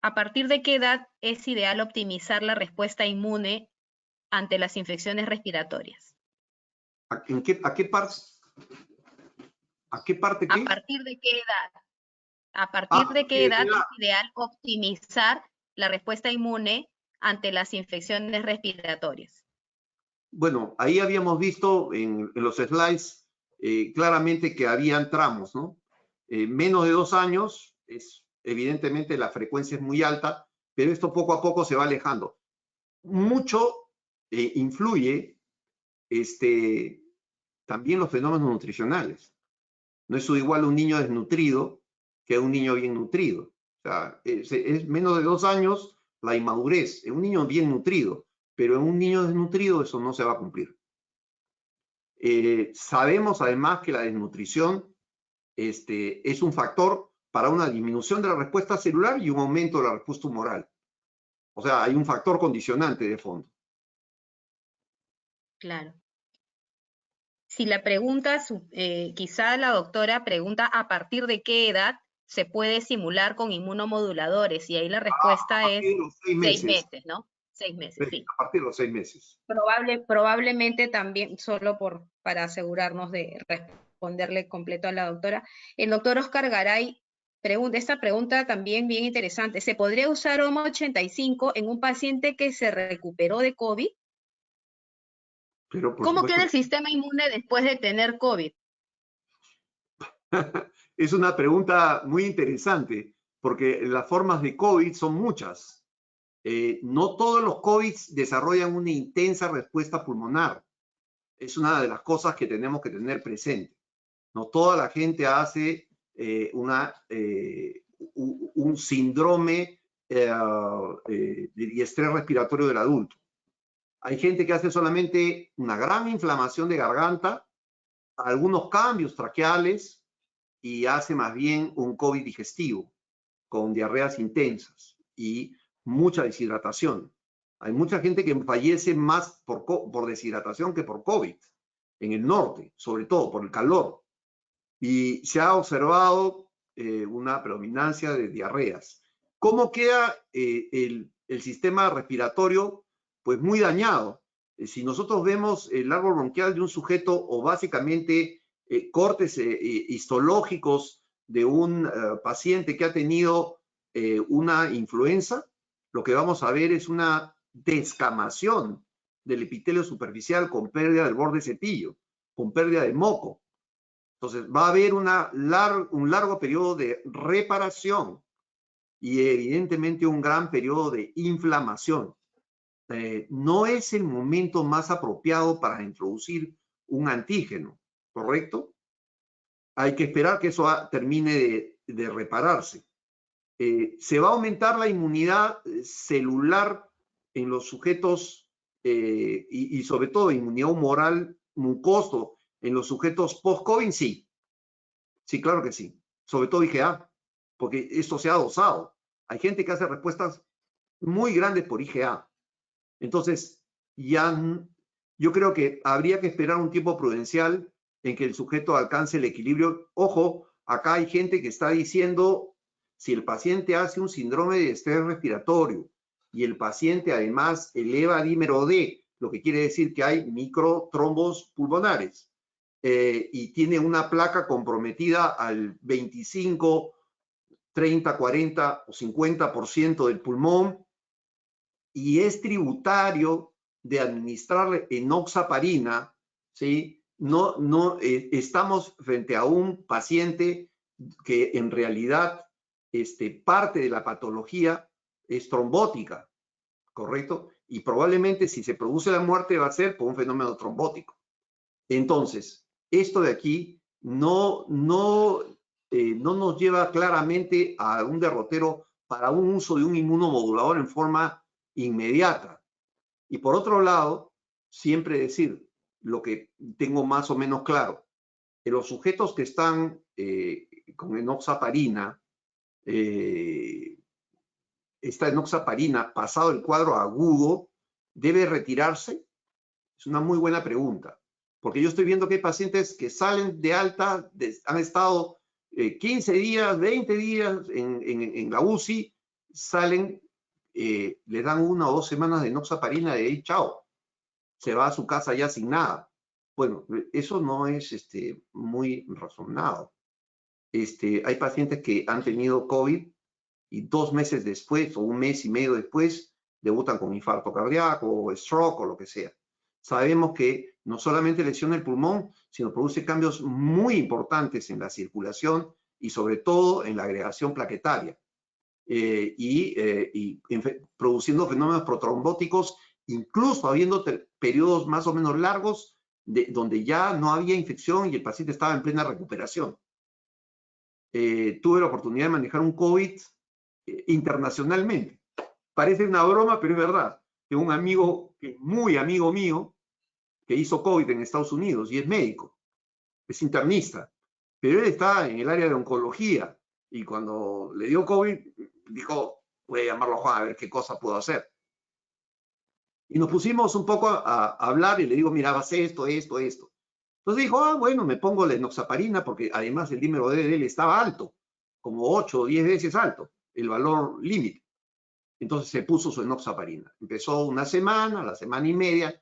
¿A partir de qué edad es ideal optimizar la respuesta inmune ante las infecciones respiratorias? ¿A qué parte? ¿A partir de qué edad? ¿A partir de qué edad es ideal optimizar la respuesta inmune ante las infecciones respiratorias? Bueno, ahí habíamos visto en los slides claramente que habían tramos, ¿no? Menos de 2 años, evidentemente la frecuencia es muy alta, pero esto poco a poco se va alejando. Mucho influye también los fenómenos nutricionales. No es igual un niño desnutrido que un niño bien nutrido. O sea, es menos de 2 años, la inmadurez, en un niño bien nutrido, pero en un niño desnutrido eso no se va a cumplir. Sabemos además que la desnutrición es un factor para una disminución de la respuesta celular y un aumento de la respuesta humoral. O sea, hay un factor condicionante de fondo. Claro. Si la pregunta, quizá la doctora pregunta a partir de qué edad se puede simular con inmunomoduladores, y ahí la respuesta es De los 6 6 meses. meses, ¿no? 6 meses, sí. A partir de los 6 meses. Probablemente también, solo para asegurarnos de responderle completo a la doctora, el doctor Oscar Garay pregunta, esta pregunta también bien interesante, ¿se podría usar OMA 85 en un paciente que se recuperó de COVID? Pero por ¿Cómo supuesto queda el sistema inmune después de tener COVID? es una pregunta muy interesante, porque las formas de COVID son muchas. No todos los COVID desarrollan una intensa respuesta pulmonar. Es una de las cosas que tenemos que tener presente. No toda la gente hace un síndrome y estrés respiratorio del adulto. Hay gente que hace solamente una gran inflamación de garganta, algunos cambios traqueales y hace más bien un COVID digestivo con diarreas intensas y mucha deshidratación. Hay mucha gente que fallece más por deshidratación que por COVID en el norte, sobre todo por el calor. Y se ha observado una predominancia de diarreas. ¿Cómo queda el sistema respiratorio? Pues muy dañado. Si nosotros vemos el árbol bronquial de un sujeto o básicamente cortes histológicos de un paciente que ha tenido una influenza, lo que vamos a ver es una descamación del epitelio superficial con pérdida del borde cepillo, con pérdida de moco. Entonces, va a haber un largo periodo de reparación y evidentemente un gran periodo de inflamación. No es el momento más apropiado para introducir un antígeno, ¿correcto? Hay que esperar que eso termine de repararse. Se va a aumentar la inmunidad celular en los sujetos y sobre todo inmunidad humoral mucoso en los sujetos post-COVID, sí. Sí, claro que sí. Sobre todo IgA, porque esto se ha dosado. Hay gente que hace respuestas muy grandes por IgA. Entonces, yo creo que habría que esperar un tiempo prudencial en que el sujeto alcance el equilibrio. Ojo, acá hay gente que está diciendo, si el paciente hace un síndrome de estrés respiratorio y el paciente además eleva dímero D, lo que quiere decir que hay microtrombos pulmonares, y tiene una placa comprometida al 25, 30, 40 o 50% del pulmón y es tributario de administrarle enoxaparina, ¿sí? Estamos frente a un paciente que en realidad parte de la patología es trombótica, ¿correcto? Y probablemente si se produce la muerte va a ser por un fenómeno trombótico. Entonces, esto de aquí no nos lleva claramente a un derrotero para un uso de un inmunomodulador en forma inmediata. Y por otro lado, siempre decir lo que tengo más o menos claro, que los sujetos que están con enoxaparina, esta enoxaparina pasado el cuadro agudo, ¿debe retirarse? Es una muy buena pregunta, porque yo estoy viendo que hay pacientes que salen de alta, han estado 15 días, 20 días en la UCI, salen, les dan 1 o 2 semanas de enoxaparina y ahí, chao, se va a su casa ya sin nada. Bueno, eso no es muy razonado. Hay pacientes que han tenido COVID y 2 meses después o 1 mes y medio después debutan con infarto cardíaco o stroke o lo que sea. Sabemos que no solamente lesiona el pulmón, sino produce cambios muy importantes en la circulación y sobre todo en la agregación plaquetaria produciendo fenómenos protrombóticos, incluso habiendo periodos más o menos largos donde ya no había infección y el paciente estaba en plena recuperación. Tuve la oportunidad de manejar un COVID internacionalmente Parece una broma, pero es verdad. Tengo un amigo, que es muy amigo mío, que hizo COVID en Estados Unidos y es médico, es internista, pero él está en el área de oncología y cuando le dio COVID dijo, voy a llamarlo a Juan a ver qué cosa puedo hacer. Y nos pusimos un poco a hablar y le digo, mira, vas esto, esto, esto. Entonces dijo, ah, bueno, me pongo la enoxaparina porque además el dímero D de él estaba alto, como 8 o 10 veces alto, el valor límite. Entonces se puso su enoxaparina. Empezó una semana, la semana y media,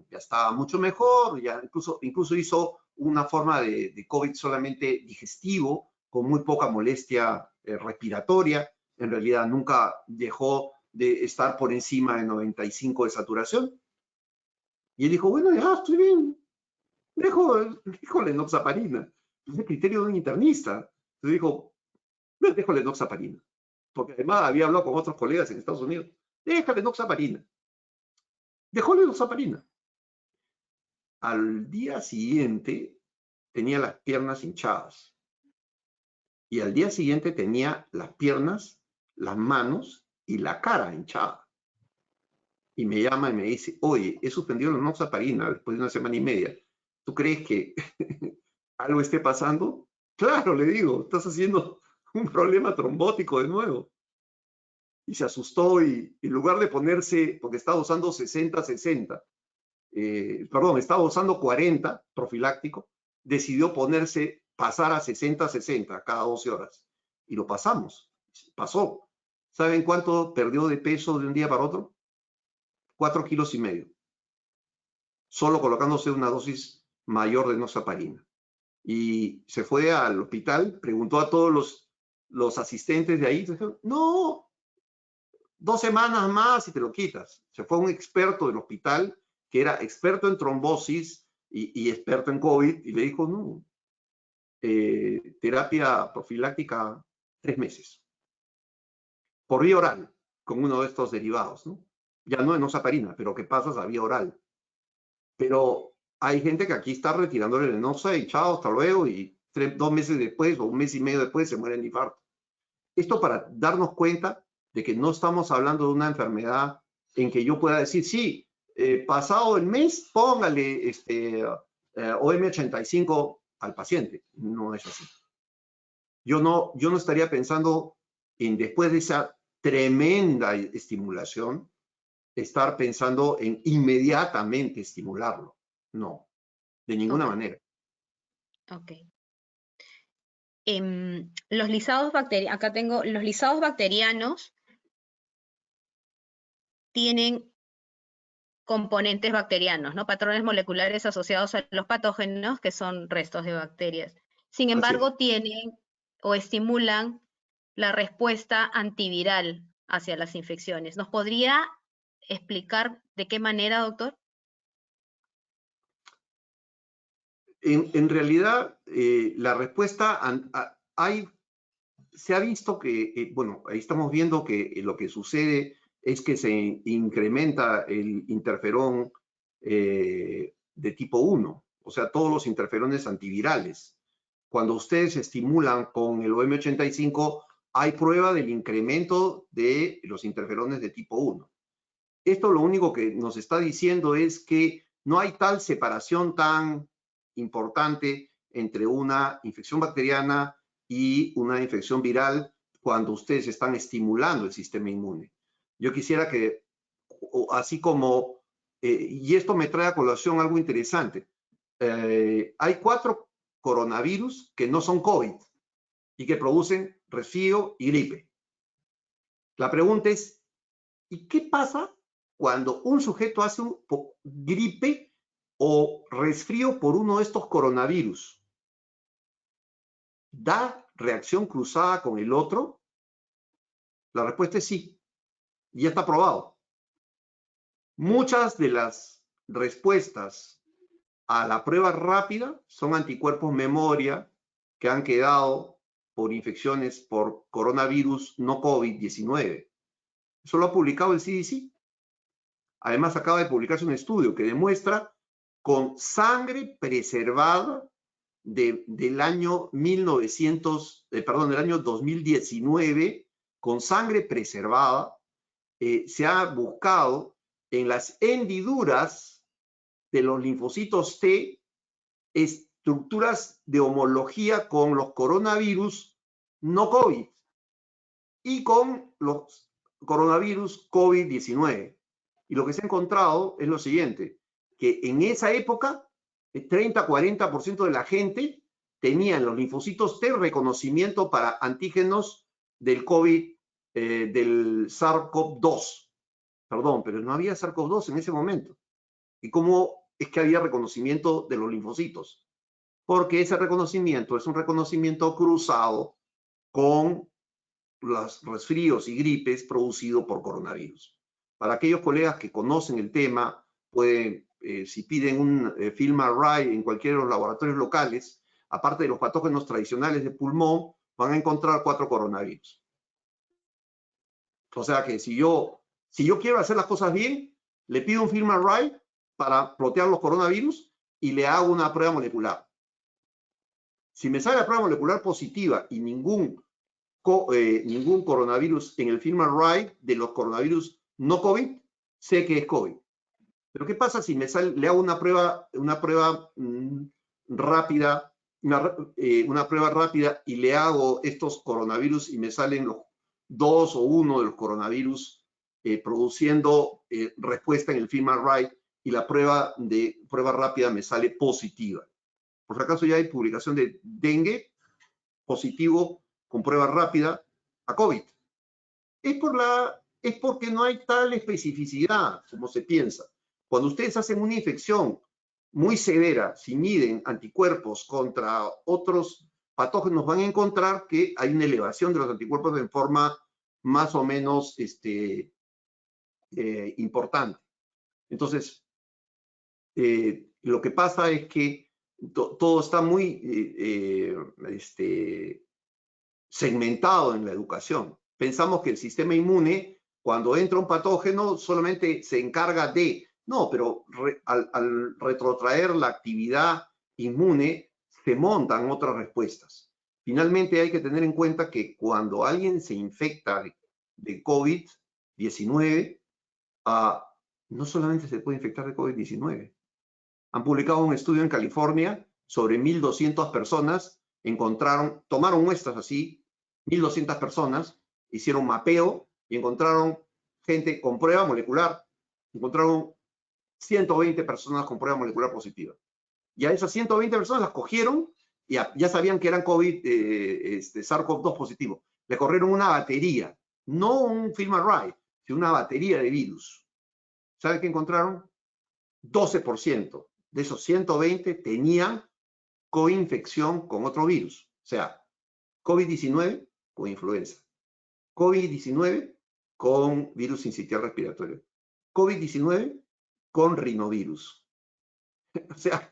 ya estaba mucho mejor, ya incluso hizo una forma de COVID solamente digestivo, con muy poca molestia respiratoria. En realidad nunca dejó de estar por encima de 95 de saturación. Y él dijo, bueno, ya estoy bien, dejo la enoxaparina. Es el criterio de un internista. Entonces dijo, dejo la enoxaparina. Porque además había hablado con otros colegas en Estados Unidos. Déjale enoxaparina. Dejó la enoxaparina. Al día siguiente tenía las piernas hinchadas. Y al día siguiente tenía las piernas, las manos y la cara hinchada. Y me llama y me dice, oye, he suspendido la enoxaparina después de una semana y media. ¿Tú crees que algo esté pasando? Claro, le digo, estás haciendo un problema trombótico de nuevo. Y se asustó y en lugar de ponerse, porque estaba usando 60-60, perdón, estaba usando 40 profiláctico, decidió pasar a 60-60 cada 12 horas. Y lo pasamos, pasó. ¿Saben cuánto perdió de peso de un día para otro? 4,5 kilos. Solo colocándose una dosis mayor de enoxaparina. Y se fue al hospital, preguntó a todos los asistentes de ahí, dijeron, no, 2 semanas más y te lo quitas. Se fue un experto del hospital, que era experto en trombosis y experto en COVID, y le dijo, no, terapia profiláctica 3 meses. Por vía oral, con uno de estos derivados, ¿no? Ya no enoxaparina, pero ¿qué pasa? A vía oral. Pero hay gente que aquí está retirándole el enoxa y chao, hasta luego, y 2 meses después o 1 mes y medio después se muere de infarto. Esto para darnos cuenta de que no estamos hablando de una enfermedad en que yo pueda decir, sí, pasado el mes, póngale OM85 al paciente. No es así. Yo no estaría pensando en, después de esa tremenda estimulación, estar pensando en inmediatamente estimularlo. No, de ninguna manera. Ok. Los lisados bacterianos, acá tengo, los lisados bacterianos tienen componentes bacterianos, ¿no? Patrones moleculares asociados a los patógenos, que son restos de bacterias. Sin embargo, tienen o estimulan la respuesta antiviral hacia las infecciones. ¿Nos podría explicar de qué manera, doctor? En realidad, la respuesta, se ha visto que, bueno, ahí estamos viendo que lo que sucede es que se incrementa el interferón de tipo 1, o sea, todos los interferones antivirales. Cuando ustedes estimulan con el OM85, hay prueba del incremento de los interferones de tipo 1. Esto lo único que nos está diciendo es que no hay tal separación tan importante entre una infección bacteriana y una infección viral cuando ustedes están estimulando el sistema inmune. Yo quisiera que, así como, y esto me trae a colación algo interesante, hay 4 coronavirus que no son COVID y que producen resfrío y gripe. La pregunta es, ¿y qué pasa cuando un sujeto hace un gripe o resfrío por uno de estos coronavirus? ¿Da reacción cruzada con el otro? La respuesta es sí, y ya está probado. Muchas de las respuestas a la prueba rápida son anticuerpos memoria que han quedado por infecciones por coronavirus no COVID-19. Eso lo ha publicado el CDC. Además, acaba de publicarse un estudio que demuestra con sangre preservada del año del año 2019, con sangre preservada, se ha buscado en las hendiduras de los linfocitos T estructuras de homología con los coronavirus no COVID y con los coronavirus COVID-19. Y lo que se ha encontrado es lo siguiente, que en esa época, el 30-40% de la gente tenía en los linfocitos T reconocimiento para antígenos del COVID, del SARS-CoV-2. Perdón, pero no había SARS-CoV-2 en ese momento. ¿Y cómo es que había reconocimiento de los linfocitos? Porque ese reconocimiento es un reconocimiento cruzado con los resfríos y gripes producidos por coronavirus. Para aquellos colegas que conocen el tema, pueden, si piden un FilmArray en cualquiera de los laboratorios locales, aparte de los patógenos tradicionales de pulmón, van a encontrar 4 coronavirus. O sea que si yo quiero hacer las cosas bien, le pido un FilmArray para plotear los coronavirus y le hago una prueba molecular. Si me sale la prueba molecular positiva y ningún coronavirus en el FilmArray de los coronavirus no COVID, sé que es COVID. Pero ¿qué pasa si le hago una prueba rápida, una prueba rápida y le hago estos coronavirus y me salen los 2 o 1 de los coronavirus produciendo respuesta en el FilmArray y la prueba rápida me sale positiva? Por si acaso ya hay publicación de dengue positivo con prueba rápida a COVID. Es porque no hay tal especificidad como se piensa. Cuando ustedes hacen una infección muy severa, si miden anticuerpos contra otros patógenos, van a encontrar que hay una elevación de los anticuerpos en forma más o menos importante. Entonces, lo que pasa es que todo está muy segmentado en la educación. Pensamos que el sistema inmune, cuando entra un patógeno, solamente se encarga de... No, pero al retrotraer la actividad inmune, se montan otras respuestas. Finalmente hay que tener en cuenta que cuando alguien se infecta de COVID-19, no solamente se puede infectar de COVID-19. Han publicado un estudio en California sobre 1.200 personas, tomaron muestras así, 1.200 personas, hicieron mapeo y encontraron gente con prueba molecular, encontraron 120 personas con prueba molecular positiva. Y a esas 120 personas las cogieron y ya sabían que eran COVID, SARS-CoV-2 positivo. Le corrieron una batería, no un FilmArray, sino una batería de virus. ¿Sabe qué encontraron? 12% de esos 120 tenían coinfección con otro virus. O sea, COVID-19 con influenza, COVID-19 con virus sincitial respiratorio, COVID-19 con rinovirus. O sea,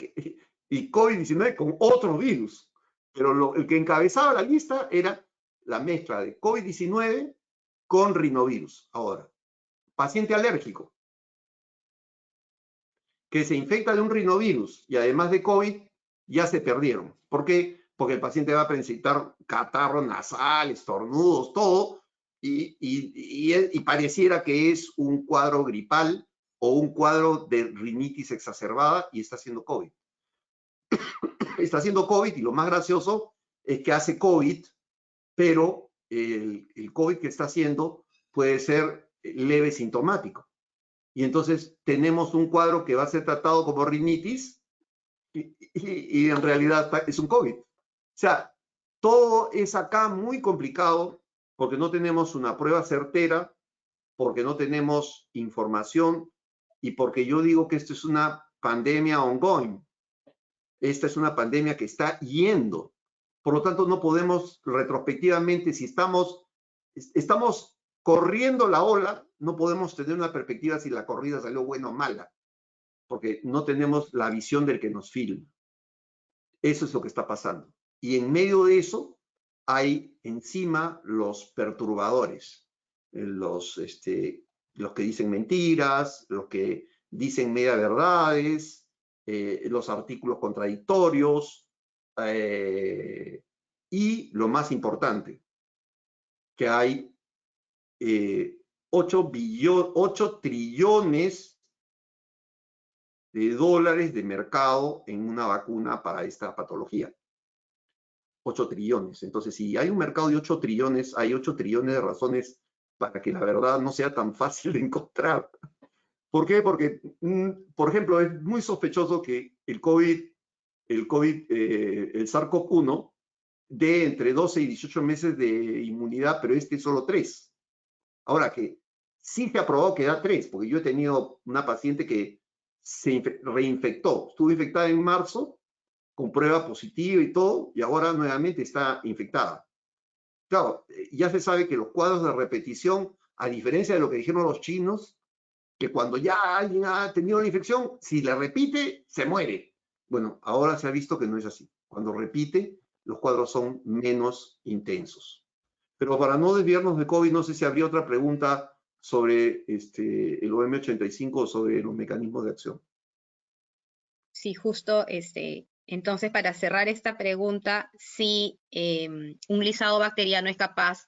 y COVID-19 con otro virus. Pero el que encabezaba la lista era la mezcla de COVID-19 con rinovirus. Ahora, paciente alérgico que se infecta de un rinovirus y además de COVID, ya se perdieron. ¿Por qué? Porque el paciente va a presentar catarro nasal, estornudos, todo, y pareciera que es un cuadro gripal o un cuadro de rinitis exacerbada y está haciendo COVID. Está haciendo COVID y lo más gracioso es que hace COVID, pero el COVID que está haciendo puede ser leve sintomático. Y entonces tenemos un cuadro que va a ser tratado como rinitis y en realidad es un COVID. O sea, todo es acá muy complicado porque no tenemos una prueba certera, porque no tenemos información y porque yo digo que esto es una pandemia ongoing. Esta es una pandemia que está yendo. Por lo tanto, no podemos retrospectivamente, si estamos corriendo la ola, no podemos tener una perspectiva si la corrida salió buena o mala, porque no tenemos la visión del que nos filma. Eso es lo que está pasando. Y en medio de eso hay encima los perturbadores, los que dicen mentiras, los que dicen media verdades, los artículos contradictorios y lo más importante, que hay 8 trillones de dólares de mercado en una vacuna para esta patología. 8 trillones. Entonces, si hay un mercado de 8 trillones, hay 8 trillones de razones para que la verdad no sea tan fácil de encontrar. ¿Por qué? Porque, por ejemplo, es muy sospechoso que el SARS-CoV-1 dé entre 12 y 18 meses de inmunidad, pero este solo 3. Ahora que sí se ha probado que da 3, porque yo he tenido una paciente que se reinfectó, estuvo infectada en marzo, con prueba positiva y todo, y ahora nuevamente está infectada. Claro, ya se sabe que los cuadros de repetición, a diferencia de lo que dijeron los chinos, que cuando ya alguien ha tenido la infección, si la repite, se muere. Bueno, ahora se ha visto que no es así. Cuando repite, los cuadros son menos intensos. Pero para no desviarnos de COVID, no sé si habría otra pregunta sobre el OM85 o sobre los mecanismos de acción. Sí, justo, entonces para cerrar esta pregunta, si un lisado bacteriano es capaz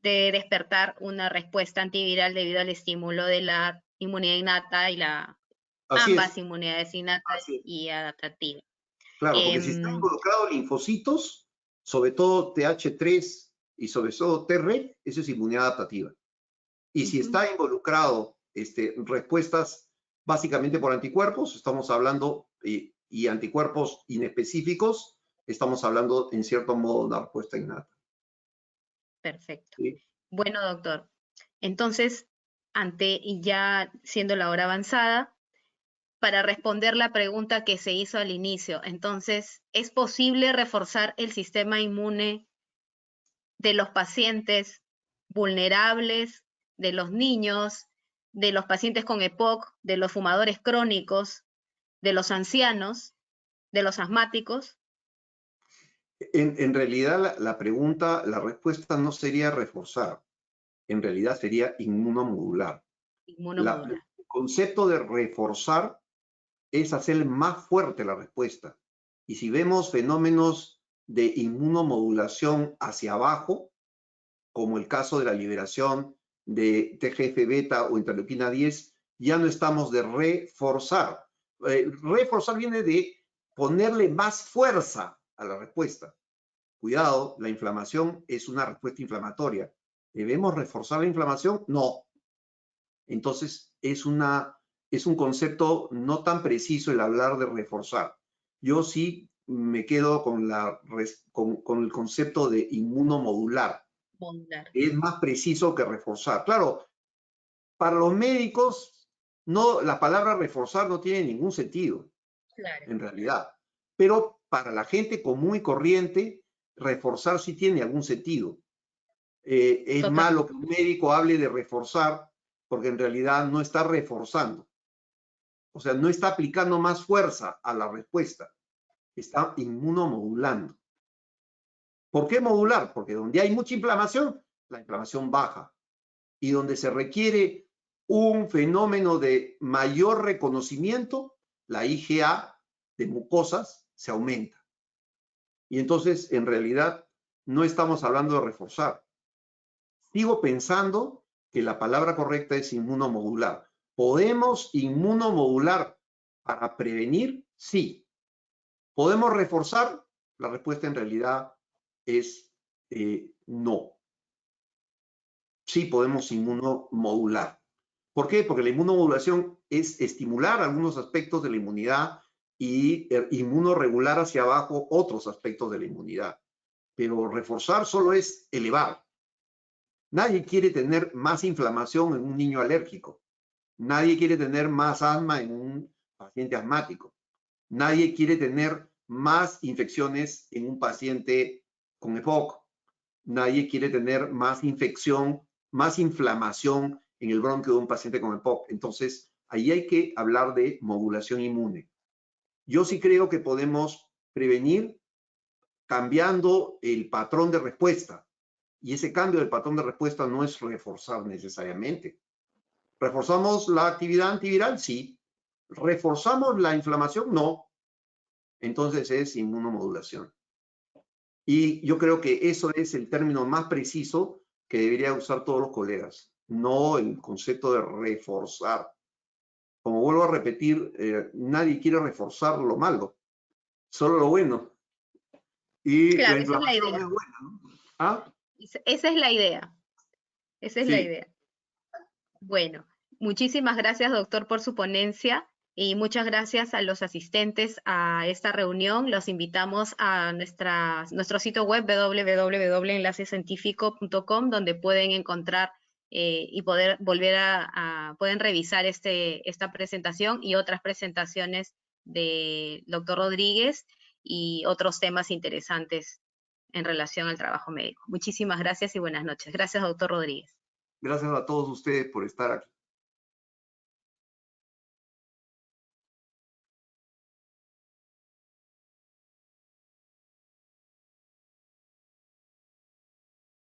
de despertar una respuesta antiviral debido al estímulo de la inmunidad innata y Así ambas es, inmunidades innatas así es. y adaptativas. Claro, porque si están Em, involucrados linfocitos, sobre todo TH3 y sobre todo Treg, eso es inmunidad adaptativa. Y si Ujú. está involucrado respuestas básicamente por anticuerpos, estamos hablando, y anticuerpos inespecíficos, estamos hablando en cierto modo de una respuesta innata. Perfecto. ¿Sí? Bueno, doctor, entonces, y ya siendo la hora avanzada, para responder la pregunta que se hizo al inicio, entonces, ¿es posible reforzar el sistema inmune de los pacientes vulnerables, de los niños, de los pacientes con EPOC, de los fumadores crónicos, de los ancianos, de los asmáticos? En realidad, la pregunta, la respuesta no sería reforzar, en realidad sería inmunomodular. Inmunomodular. El concepto de reforzar es hacer más fuerte la respuesta. Y si vemos fenómenos de inmunomodulación hacia abajo, como el caso de la liberación de TGF-beta o interleuquina 10, ya no estamos de reforzar. Reforzar viene de ponerle más fuerza a la respuesta. Cuidado, la inflamación es una respuesta inflamatoria. ¿Debemos reforzar la inflamación? No. Entonces, es un concepto no tan preciso el hablar de reforzar. Yo sí me quedo con el concepto de inmunomodular. Modular. Es más preciso que reforzar. Claro, para los médicos, no, la palabra reforzar no tiene ningún sentido, Claro. en realidad. Pero para la gente común y corriente, reforzar sí tiene algún sentido. Es malo Totalmente. que un médico hable de reforzar porque en realidad no está reforzando. O sea, no está aplicando más fuerza a la respuesta, está inmunomodulando. ¿Por qué modular? Porque donde hay mucha inflamación, la inflamación baja. Y donde se requiere un fenómeno de mayor reconocimiento, la IgA de mucosas se aumenta. Y entonces, en realidad, no estamos hablando de reforzar. Sigo pensando que la palabra correcta es inmunomodular. ¿Podemos inmunomodular para prevenir? Sí. ¿Podemos reforzar? La respuesta en realidad es no. Sí podemos inmunomodular. ¿Por qué? Porque la inmunomodulación es estimular algunos aspectos de la inmunidad y inmunoregular hacia abajo otros aspectos de la inmunidad. Pero reforzar solo es elevar. Nadie quiere tener más inflamación en un niño alérgico. Nadie quiere tener más asma en un paciente asmático. Nadie quiere tener más infecciones en un paciente con EPOC. Nadie quiere tener más infección, más inflamación en el bronquio de un paciente con EPOC. Entonces, ahí hay que hablar de modulación inmune. Yo sí creo que podemos prevenir cambiando el patrón de respuesta. Y ese cambio del patrón de respuesta no es reforzar necesariamente. ¿Reforzamos la actividad antiviral? Sí. ¿Reforzamos la inflamación? No. Entonces es inmunomodulación. Y yo creo que eso es el término más preciso que debería usar todos los colegas. no el concepto de reforzar. Como vuelvo a repetir, nadie quiere reforzar lo malo, solo lo bueno. Y la Claro, esa es la inflamación idea. es buena, ¿no? ¿Ah? Esa es la idea. Esa es la Sí, idea. Bueno, muchísimas gracias, doctor, por su ponencia y muchas gracias a los asistentes a esta reunión. Los invitamos a nuestro sitio web www.enlacescientifico.com, donde pueden encontrar y poder volver pueden revisar esta presentación y otras presentaciones de doctor Rodríguez y otros temas interesantes en relación al trabajo médico. Muchísimas gracias y buenas noches. Gracias, doctor Rodríguez. gracias a todos ustedes por estar aquí.